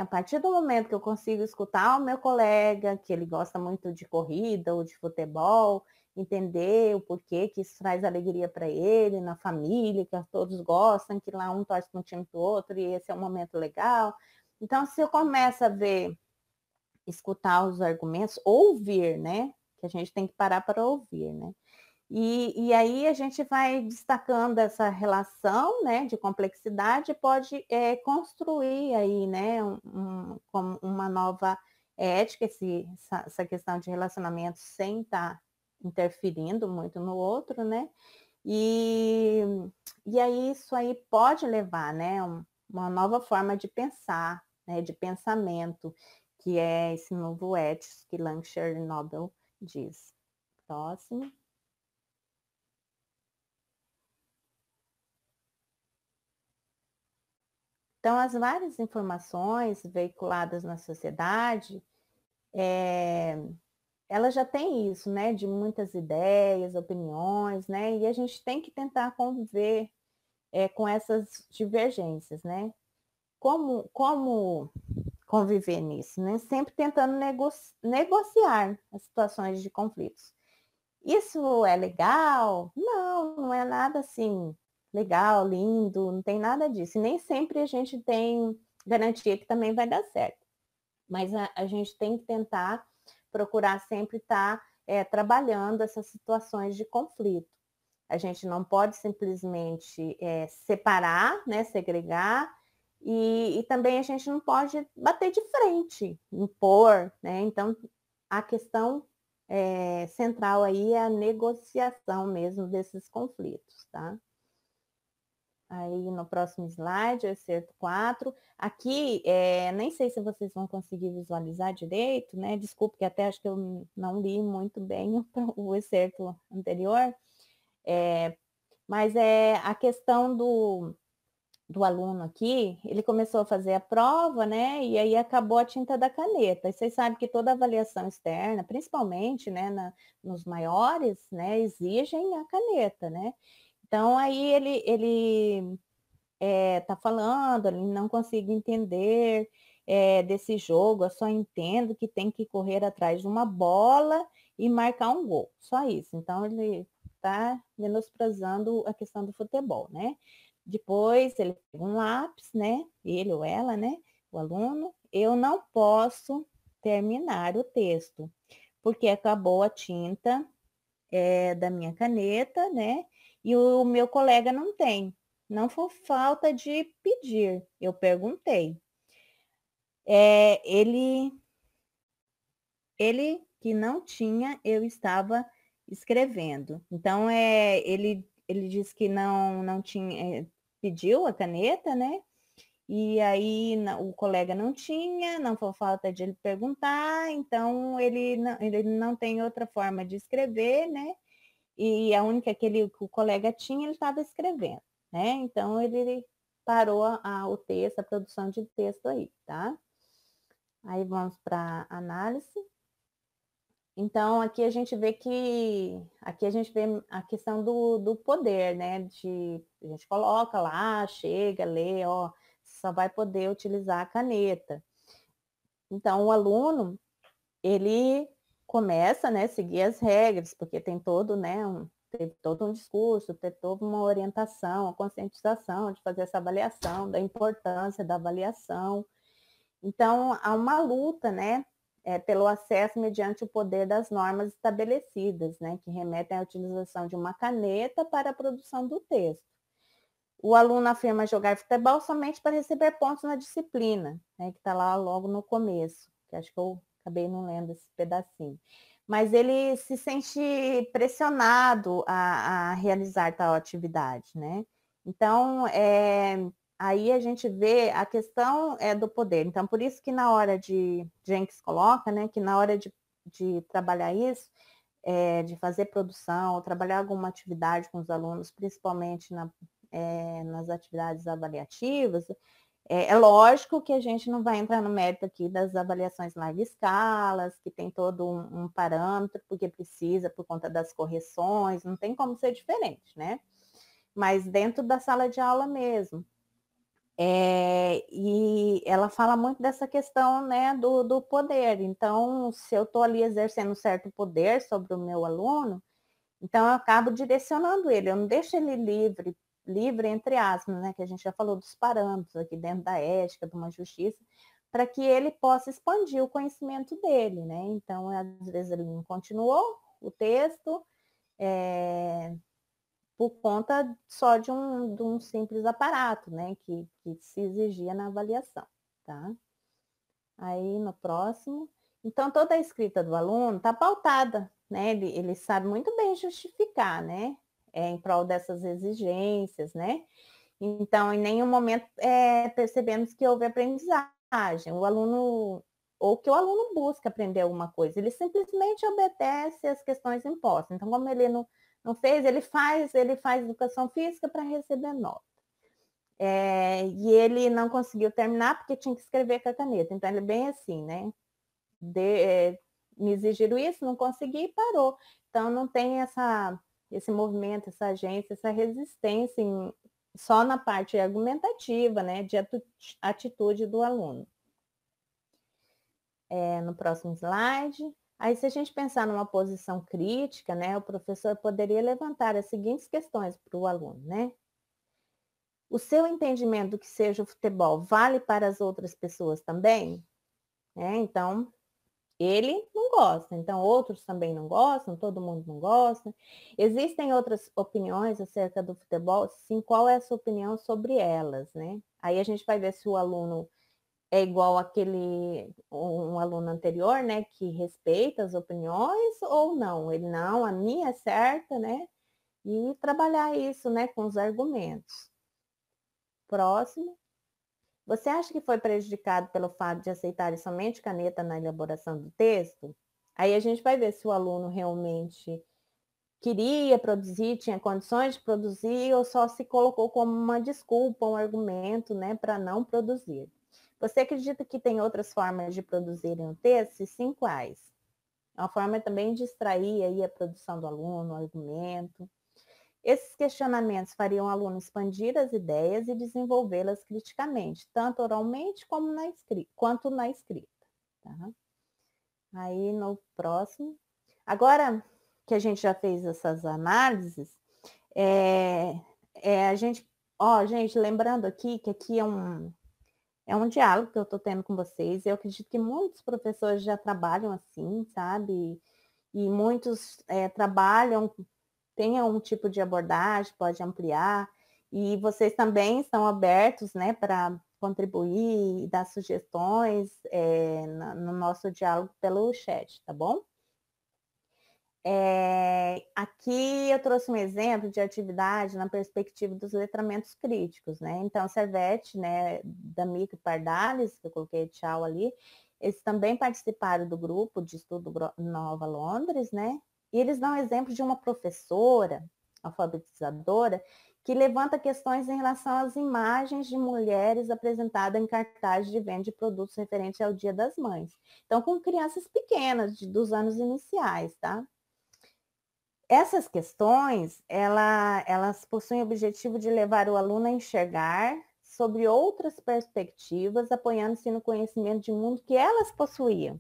A partir do momento que eu consigo escutar o meu colega, que ele gosta muito de corrida ou de futebol, entender o porquê que isso traz alegria para ele, na família, que todos gostam, que lá um torce para um time do outro e esse é um momento legal. Então, se eu começo a ver, escutar os argumentos, ouvir, né? Que a gente tem que parar para ouvir, né? E aí a gente vai destacando essa relação, né, de complexidade, pode construir aí, né, uma nova ética, essa questão de relacionamento sem estar interferindo muito no outro, né? E, e aí isso aí pode levar, né, uma nova forma de pensar, né, de pensamento, que é esse novo ético que Lancashire Nobel diz. Próximo. Então, as várias informações veiculadas na sociedade, ela já tem isso, né, de muitas ideias, opiniões, né, e a gente tem que tentar conviver com essas divergências, né? Como conviver nisso, né? Sempre tentando negociar as situações de conflitos. Isso é legal? Não, não é nada assim legal, lindo, não tem nada disso. E nem sempre a gente tem garantia que também vai dar certo. Mas a gente tem que tentar procurar sempre estar trabalhando essas situações de conflito. A gente não pode simplesmente separar, né, segregar, e também a gente não pode bater de frente, impor, né? Então, a questão central aí é a negociação mesmo desses conflitos, tá? Aí no próximo slide, o excerto 4. Aqui, nem sei se vocês vão conseguir visualizar direito, né? Desculpe que até acho que eu não li muito bem o excerto anterior, mas é a questão do aluno aqui, ele começou a fazer a prova, né? E aí acabou a tinta da caneta. E vocês sabem que toda avaliação externa, principalmente, né, nos maiores, né, exigem a caneta, né? Então aí ele tá falando, ele não consigo entender desse jogo, eu só entendo que tem que correr atrás de uma bola e marcar um gol, só isso. Então ele está menosprezando a questão do futebol, né? Depois ele pega um lápis, né? Ele ou ela, né? O aluno, eu não posso terminar o texto, porque acabou a tinta da minha caneta, né? E o meu colega não tem. Não foi falta de pedir, eu perguntei. Ele que não tinha, eu estava escrevendo. Então, ele disse que não tinha, pediu a caneta, né? E aí o colega não tinha, não foi falta de ele perguntar, então ele não tem outra forma de escrever, né? E a única que o colega tinha, ele estava escrevendo, né? Então ele parou o texto, a produção de texto aí, tá? Aí vamos para análise. Então, aqui a gente vê a questão do poder, né? A gente coloca lá, chega, lê, ó, só vai poder utilizar a caneta. Então, o aluno, ele começa, né, a seguir as regras, porque tem todo, né, teve todo um discurso, teve toda uma orientação, a conscientização de fazer essa avaliação, da importância da avaliação. Então, há uma luta, né, pelo acesso mediante o poder das normas estabelecidas, né, que remetem à utilização de uma caneta para a produção do texto. O aluno afirma jogar futebol somente para receber pontos na disciplina, né, que está lá logo no começo, que acho que eu acabei não lendo esse pedacinho. Mas ele se sente pressionado a realizar tal atividade, né? Então, aí a gente vê a questão do poder. Então, por isso que na hora Jenkins coloca, né, que na hora de trabalhar isso, de fazer produção, ou trabalhar alguma atividade com os alunos, principalmente nas atividades avaliativas, é lógico que a gente não vai entrar no mérito aqui das avaliações larga escalas, que tem todo um parâmetro, porque precisa, por conta das correções, não tem como ser diferente, né? Mas dentro da sala de aula mesmo. E ela fala muito dessa questão, né, do poder. Então, se eu estou ali exercendo um certo poder sobre o meu aluno, então eu acabo direcionando ele, eu não deixo ele livre entre aspas, né, que a gente já falou dos parâmetros aqui dentro da ética, de uma justiça, para que ele possa expandir o conhecimento dele, né? Então, às vezes ele não continuou o texto, por conta só de um simples aparato, né, que se exigia na avaliação, tá? Aí, no próximo. Então, toda a escrita do aluno está pautada, né? Ele sabe muito bem justificar, né? Em prol dessas exigências, né? Então, em nenhum momento percebemos que houve aprendizagem. O aluno, ou que o aluno busca aprender alguma coisa, ele simplesmente obedece às questões impostas. Então, como ele não fez, ele faz educação física para receber nota. E ele não conseguiu terminar porque tinha que escrever com a caneta. Então, ele é bem assim, né? Me exigiram isso, não consegui e parou. Então, não tem esse movimento, essa agência, essa resistência só na parte argumentativa, né? De atitude do aluno. No próximo slide. Aí, se a gente pensar numa posição crítica, né? O professor poderia levantar as seguintes questões para o aluno, né? O seu entendimento do que seja o futebol vale para as outras pessoas também? Então, ele não gosta, então outros também não gostam, todo mundo não gosta. Existem outras opiniões acerca do futebol? Sim, qual é a sua opinião sobre elas, né? Aí a gente vai ver se o aluno é igual um aluno anterior, né, que respeita as opiniões ou não. Ele não, a minha é certa, né? E trabalhar isso, né, com os argumentos. Próximo. Você acha que foi prejudicado pelo fato de aceitar somente caneta na elaboração do texto? Aí a gente vai ver se o aluno realmente queria produzir, tinha condições de produzir, ou só se colocou como uma desculpa, um argumento, né, para não produzir. Você acredita que tem outras formas de produzirem o texto? E sim, quais? Uma forma também de extrair aí a produção do aluno, o argumento. Esses questionamentos fariam o aluno expandir as ideias e desenvolvê-las criticamente, tanto oralmente quanto na escrita. Tá? Aí no próximo. Agora que a gente já fez essas análises, a gente, gente, lembrando aqui que aqui é um diálogo que eu estou tendo com vocês. Eu acredito que muitos professores já trabalham assim, sabe? E muitos trabalham, tem um tipo de abordagem, pode ampliar. E vocês também estão abertos, né, para contribuir e dar sugestões no nosso diálogo pelo chat, tá bom? Aqui eu trouxe um exemplo de atividade na perspectiva dos letramentos críticos, né? Então, Servete, né, da Mico Pardales, que eu coloquei tchau ali, eles também participaram do grupo de estudo Nova Londres, né? E eles dão exemplo de uma professora alfabetizadora que levanta questões em relação às imagens de mulheres apresentadas em cartazes de venda de produtos referentes ao Dia das Mães. Então, com crianças pequenas, dos anos iniciais, tá? Essas questões, elas possuem o objetivo de levar o aluno a enxergar sobre outras perspectivas, apoiando-se no conhecimento de mundo que elas possuíam.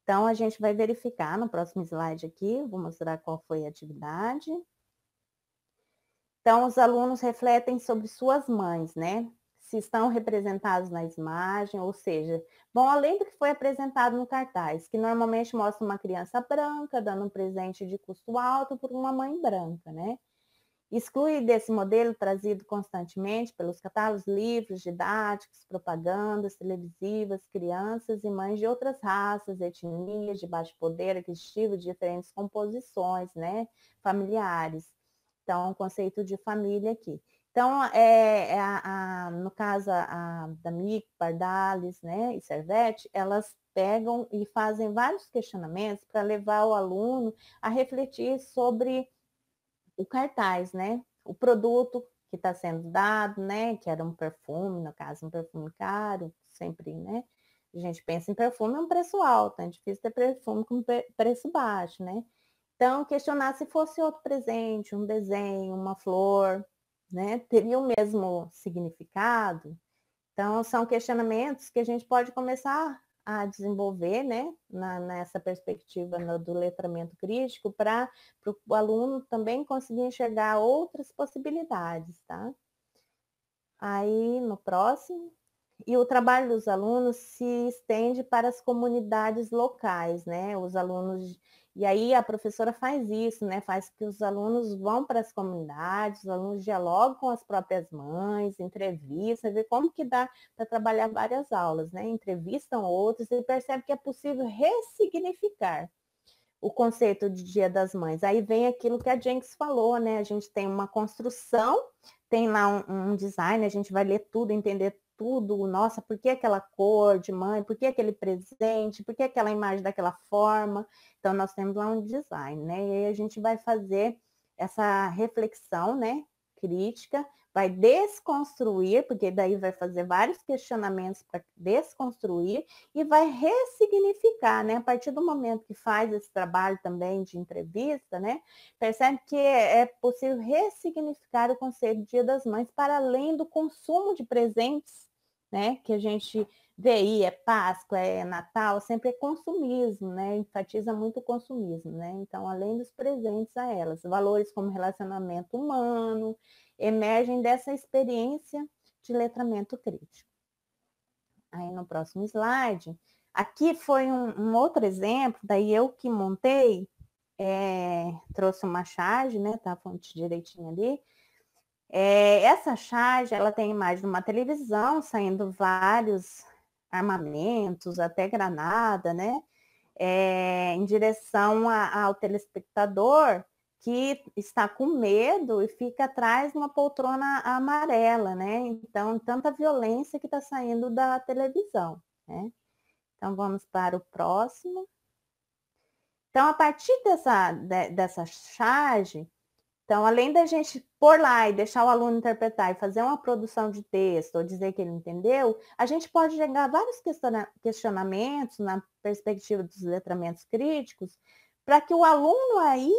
Então, a gente vai verificar no próximo slide aqui, vou mostrar qual foi a atividade. Então, os alunos refletem sobre suas mães, né? Se estão representados na imagem, ou seja, vão além do que foi apresentado no cartaz, que normalmente mostra uma criança branca dando um presente de custo alto por uma mãe branca, né? Exclui desse modelo trazido constantemente pelos catálogos, livros didáticos, propagandas televisivas, crianças e mães de outras raças, etnias, de baixo poder aquisitivo, de diferentes composições, né, familiares. Então, o conceito de família aqui. Então, no caso da Mico, Pardales, né, e Servetti, elas pegam e fazem vários questionamentos para levar o aluno a refletir sobre o cartaz, né? O produto que está sendo dado, né? Que era um perfume, no caso, um perfume caro, sempre, né? A gente pensa em perfume, é um preço alto, é difícil ter perfume com preço baixo, né? Então, questionar se fosse outro presente, um desenho, uma flor, né? Teria o mesmo significado? Então, são questionamentos que a gente pode começar a desenvolver, né, nessa perspectiva do letramento crítico, para o aluno também conseguir enxergar outras possibilidades, tá? Aí, no próximo. E o trabalho dos alunos se estende para as comunidades locais, né? Os alunos, e aí a professora faz isso, né? Faz que os alunos vão para as comunidades, os alunos dialogam com as próprias mães, entrevistam, vê como que dá para trabalhar várias aulas, né? Entrevistam outros e percebe que é possível ressignificar o conceito de Dia das Mães. Aí vem aquilo que a Jenks falou, né? A gente tem uma construção, tem lá um design, a gente vai ler tudo, entender tudo, nossa, por que aquela cor de mãe, por que aquele presente, por que aquela imagem daquela forma. Então, nós temos lá um design, né? E aí a gente vai fazer essa reflexão, né, crítica, vai desconstruir, porque daí vai fazer vários questionamentos para desconstruir, e vai ressignificar, né? A partir do momento que faz esse trabalho também de entrevista, né? Percebe que é possível ressignificar o conceito de Dia das Mães para além do consumo de presentes, né? Que a gente vê aí, é Páscoa, é Natal, sempre é consumismo, né? Enfatiza muito o consumismo, né? Então, além dos presentes a elas, valores como relacionamento humano emergem dessa experiência de letramento crítico. Aí no próximo slide, aqui foi um outro exemplo, daí eu que montei, trouxe uma charge, né, tá a fonte direitinho ali. Essa charge, ela tem a imagem de uma televisão, saindo vários armamentos, até granada, né, em direção ao telespectador, que está com medo e fica atrás de uma poltrona amarela, né? Então, tanta violência que está saindo da televisão, né? Então, vamos para o próximo. Então, a partir dessa charge, então, além da gente pôr lá e deixar o aluno interpretar e fazer uma produção de texto ou dizer que ele entendeu, a gente pode chegar a vários questionamentos na perspectiva dos letramentos críticos, para que o aluno aí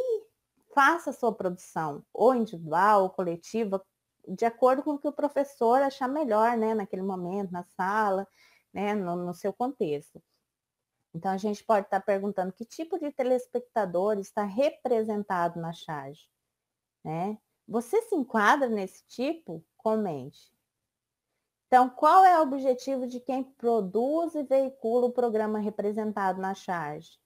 faça a sua produção, ou individual, ou coletiva, de acordo com o que o professor achar melhor, né, naquele momento, na sala, né, no seu contexto. Então, a gente pode estar perguntando que tipo de telespectador está representado na charge, né? Você se enquadra nesse tipo? Comente. Então, qual é o objetivo de quem produz e veicula o programa representado na charge?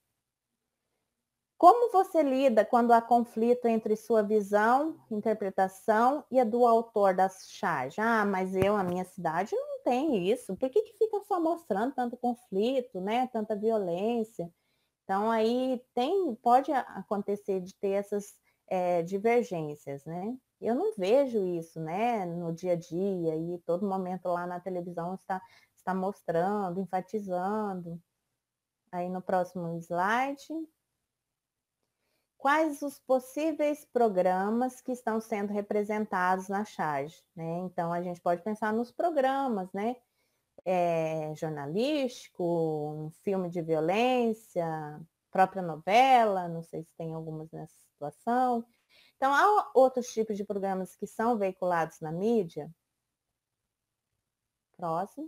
Como você lida quando há conflito entre sua visão, interpretação e a do autor da charge? Ah, mas a minha cidade não tem isso. Por que fica só mostrando tanto conflito, né? Tanta violência? Então, aí pode acontecer de ter essas divergências, né? Eu não vejo isso, né, no dia a dia, e todo momento lá na televisão está mostrando, enfatizando. Aí no próximo slide. quais os possíveis programas que estão sendo representados na charge, né? Então, a gente pode pensar nos programas, né? Jornalístico, um filme de violência, própria novela, não sei se tem algumas nessa situação. Então, há outros tipos de programas que são veiculados na mídia. Próximo.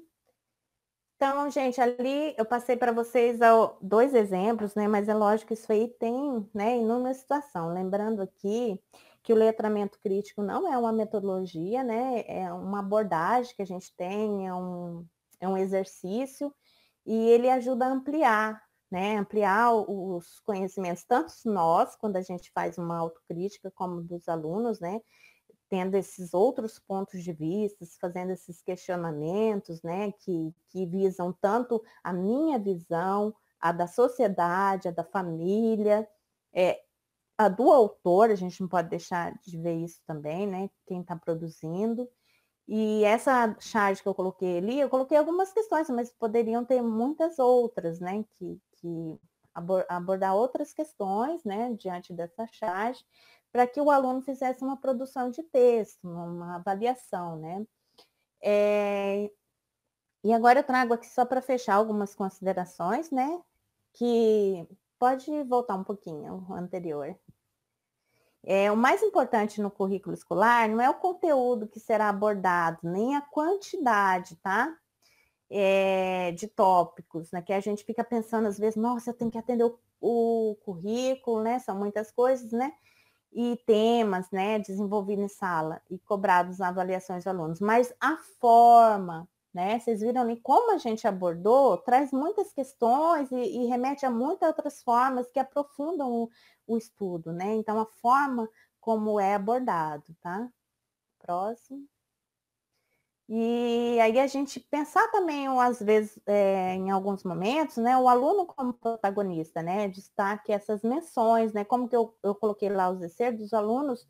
Então, gente, ali eu passei para vocês 2 exemplos, né? Mas é lógico que isso aí tem, né, inúmeras situações. Lembrando aqui que o letramento crítico não é uma metodologia, né? É uma abordagem que a gente tem, é um exercício, e ele ajuda a ampliar, né? Ampliar os conhecimentos, tanto nós, quando a gente faz uma autocrítica, como dos alunos, né? Tendo esses outros pontos de vista, fazendo esses questionamentos, né, que visam tanto a minha visão, a da sociedade, a da família, a do autor, a gente não pode deixar de ver isso também, né, quem está produzindo. E essa charge que eu coloquei ali, eu coloquei algumas questões, mas poderiam ter muitas outras, né, que abordar outras questões, né, diante dessa charge, para que o aluno fizesse uma produção de texto, uma avaliação, né. E agora eu trago aqui só para fechar algumas considerações, né, que pode voltar um pouquinho o anterior. O mais importante no currículo escolar não é o conteúdo que será abordado, nem a quantidade, tá? De tópicos, né? Que a gente fica pensando às vezes, nossa, eu tenho que atender o currículo, né? São muitas coisas, né? E temas, né? Desenvolvidos em sala e cobrados nas avaliações de alunos. Mas a forma, né? Vocês viram ali como a gente abordou, traz muitas questões e remete a muitas outras formas que aprofundam o estudo, né? Então, a forma como é abordado, tá? Próximo. E aí a gente pensar também, às vezes, em alguns momentos, né, o aluno como protagonista, né, destaque essas menções, né, como que eu coloquei lá os excertos dos alunos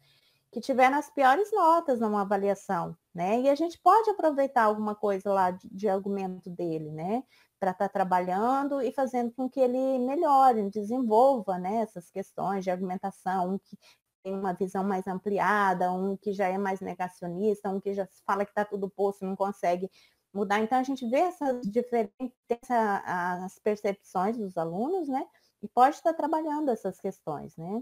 que tiveram as piores notas numa avaliação, né, e a gente pode aproveitar alguma coisa lá de argumento dele, né, para estar trabalhando e fazendo com que ele melhore, desenvolva, né, essas questões de argumentação, que tem uma visão mais ampliada, um que já é mais negacionista, um que já fala que está tudo posto, não consegue mudar. Então, a gente vê essas diferentes as percepções dos alunos, né? E pode estar trabalhando essas questões, né?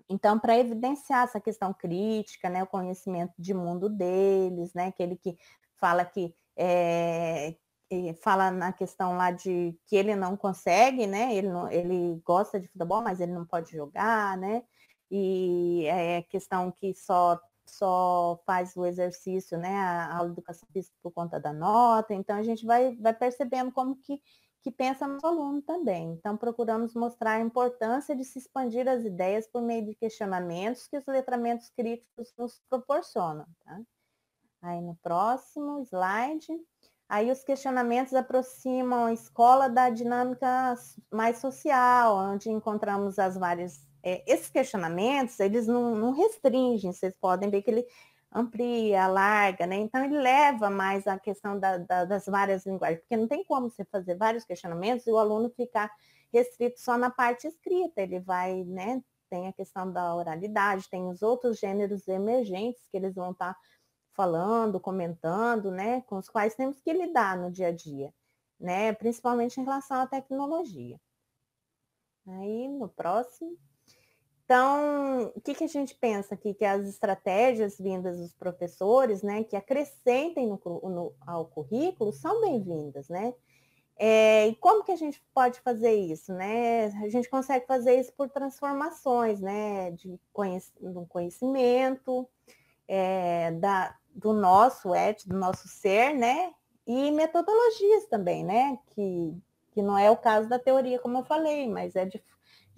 Então, para evidenciar essa questão crítica, né, o conhecimento de mundo deles, né, aquele que fala que fala na questão lá de que ele não consegue, né, ele gosta de futebol, mas ele não pode jogar, né, e é questão que só faz o exercício, né, a aula de educação física por conta da nota. Então, a gente vai percebendo como que pensa no aluno também. Então, procuramos mostrar a importância de se expandir as ideias por meio de questionamentos que os letramentos críticos nos proporcionam. Tá? Aí, no próximo slide. Aí, os questionamentos aproximam a escola da dinâmica mais social, onde encontramos as várias... esses questionamentos, eles não restringem, vocês podem ver que ele amplia, alarga, né? Então, ele leva mais a questão das várias linguagens, porque não tem como você fazer vários questionamentos e o aluno ficar restrito só na parte escrita. Ele vai, né? Tem a questão da oralidade, tem os outros gêneros emergentes que eles vão estar falando, comentando, né? Com os quais temos que lidar no dia a dia, né? Principalmente em relação à tecnologia. Aí, no próximo. Então, o que a gente pensa aqui? Que as estratégias vindas dos professores, né, que acrescentem ao currículo, são bem-vindas, né? E como que a gente pode fazer isso, né? A gente consegue fazer isso por transformações, né, do conhecimento, do nosso do nosso ser, né? E metodologias também, né? Que não é o caso da teoria, como eu falei, mas é de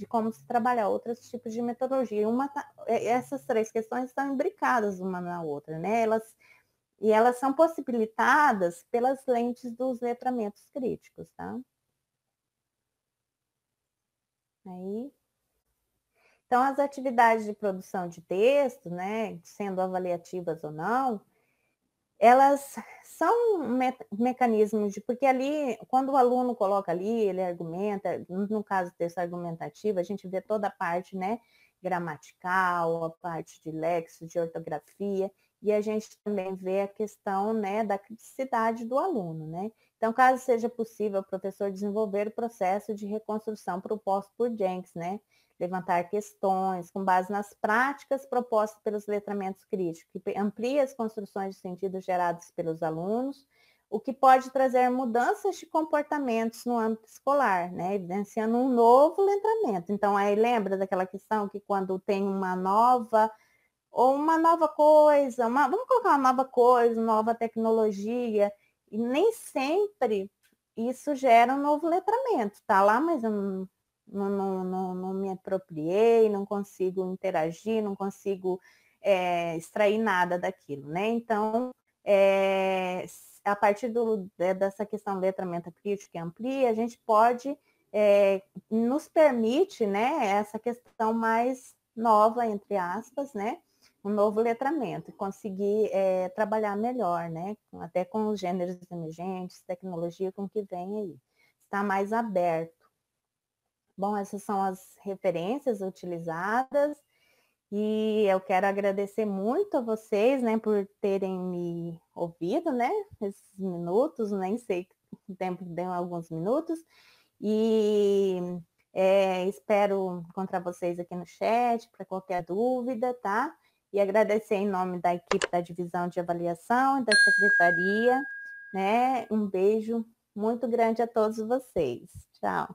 como se trabalhar outros tipos de metodologia. Essas 3 questões estão imbricadas uma na outra, né? Elas são possibilitadas pelas lentes dos letramentos críticos, tá? Aí. Então, as atividades de produção de texto, né, sendo avaliativas ou não, elas são mecanismos de, porque ali, quando o aluno coloca ali, ele argumenta, no caso texto argumentativo, a gente vê toda a parte, né, gramatical, a parte de léxico, de ortografia, e a gente também vê a questão, né, da criticidade do aluno, né? Então, caso seja possível, o professor desenvolver o processo de reconstrução proposto por Jenkins, né? Levantar questões com base nas práticas propostas pelos letramentos críticos, que amplia as construções de sentido geradas pelos alunos, o que pode trazer mudanças de comportamentos no âmbito escolar, né? Evidenciando um novo letramento. Então, aí lembra daquela questão que quando tem uma nova coisa, vamos colocar uma nova coisa, nova tecnologia, e nem sempre isso gera um novo letramento. Tá lá, mas eu não me apropriei, não consigo interagir, não consigo extrair nada daquilo, né? Então, a partir dessa questão do letramento crítico que amplia, a gente pode, nos permite, né, essa questão mais nova, entre aspas, né, um novo letramento, conseguir trabalhar melhor, né, até com os gêneros emergentes, tecnologia com que vem aí, está mais aberto. Bom, essas são as referências utilizadas e eu quero agradecer muito a vocês, né, por terem me ouvido, né, esses minutos, nem sei o tempo, deu alguns minutos, e espero encontrar vocês aqui no chat para qualquer dúvida, tá? E agradecer em nome da equipe da Divisão de Avaliação e da Secretaria, né? Um beijo muito grande a todos vocês. Tchau.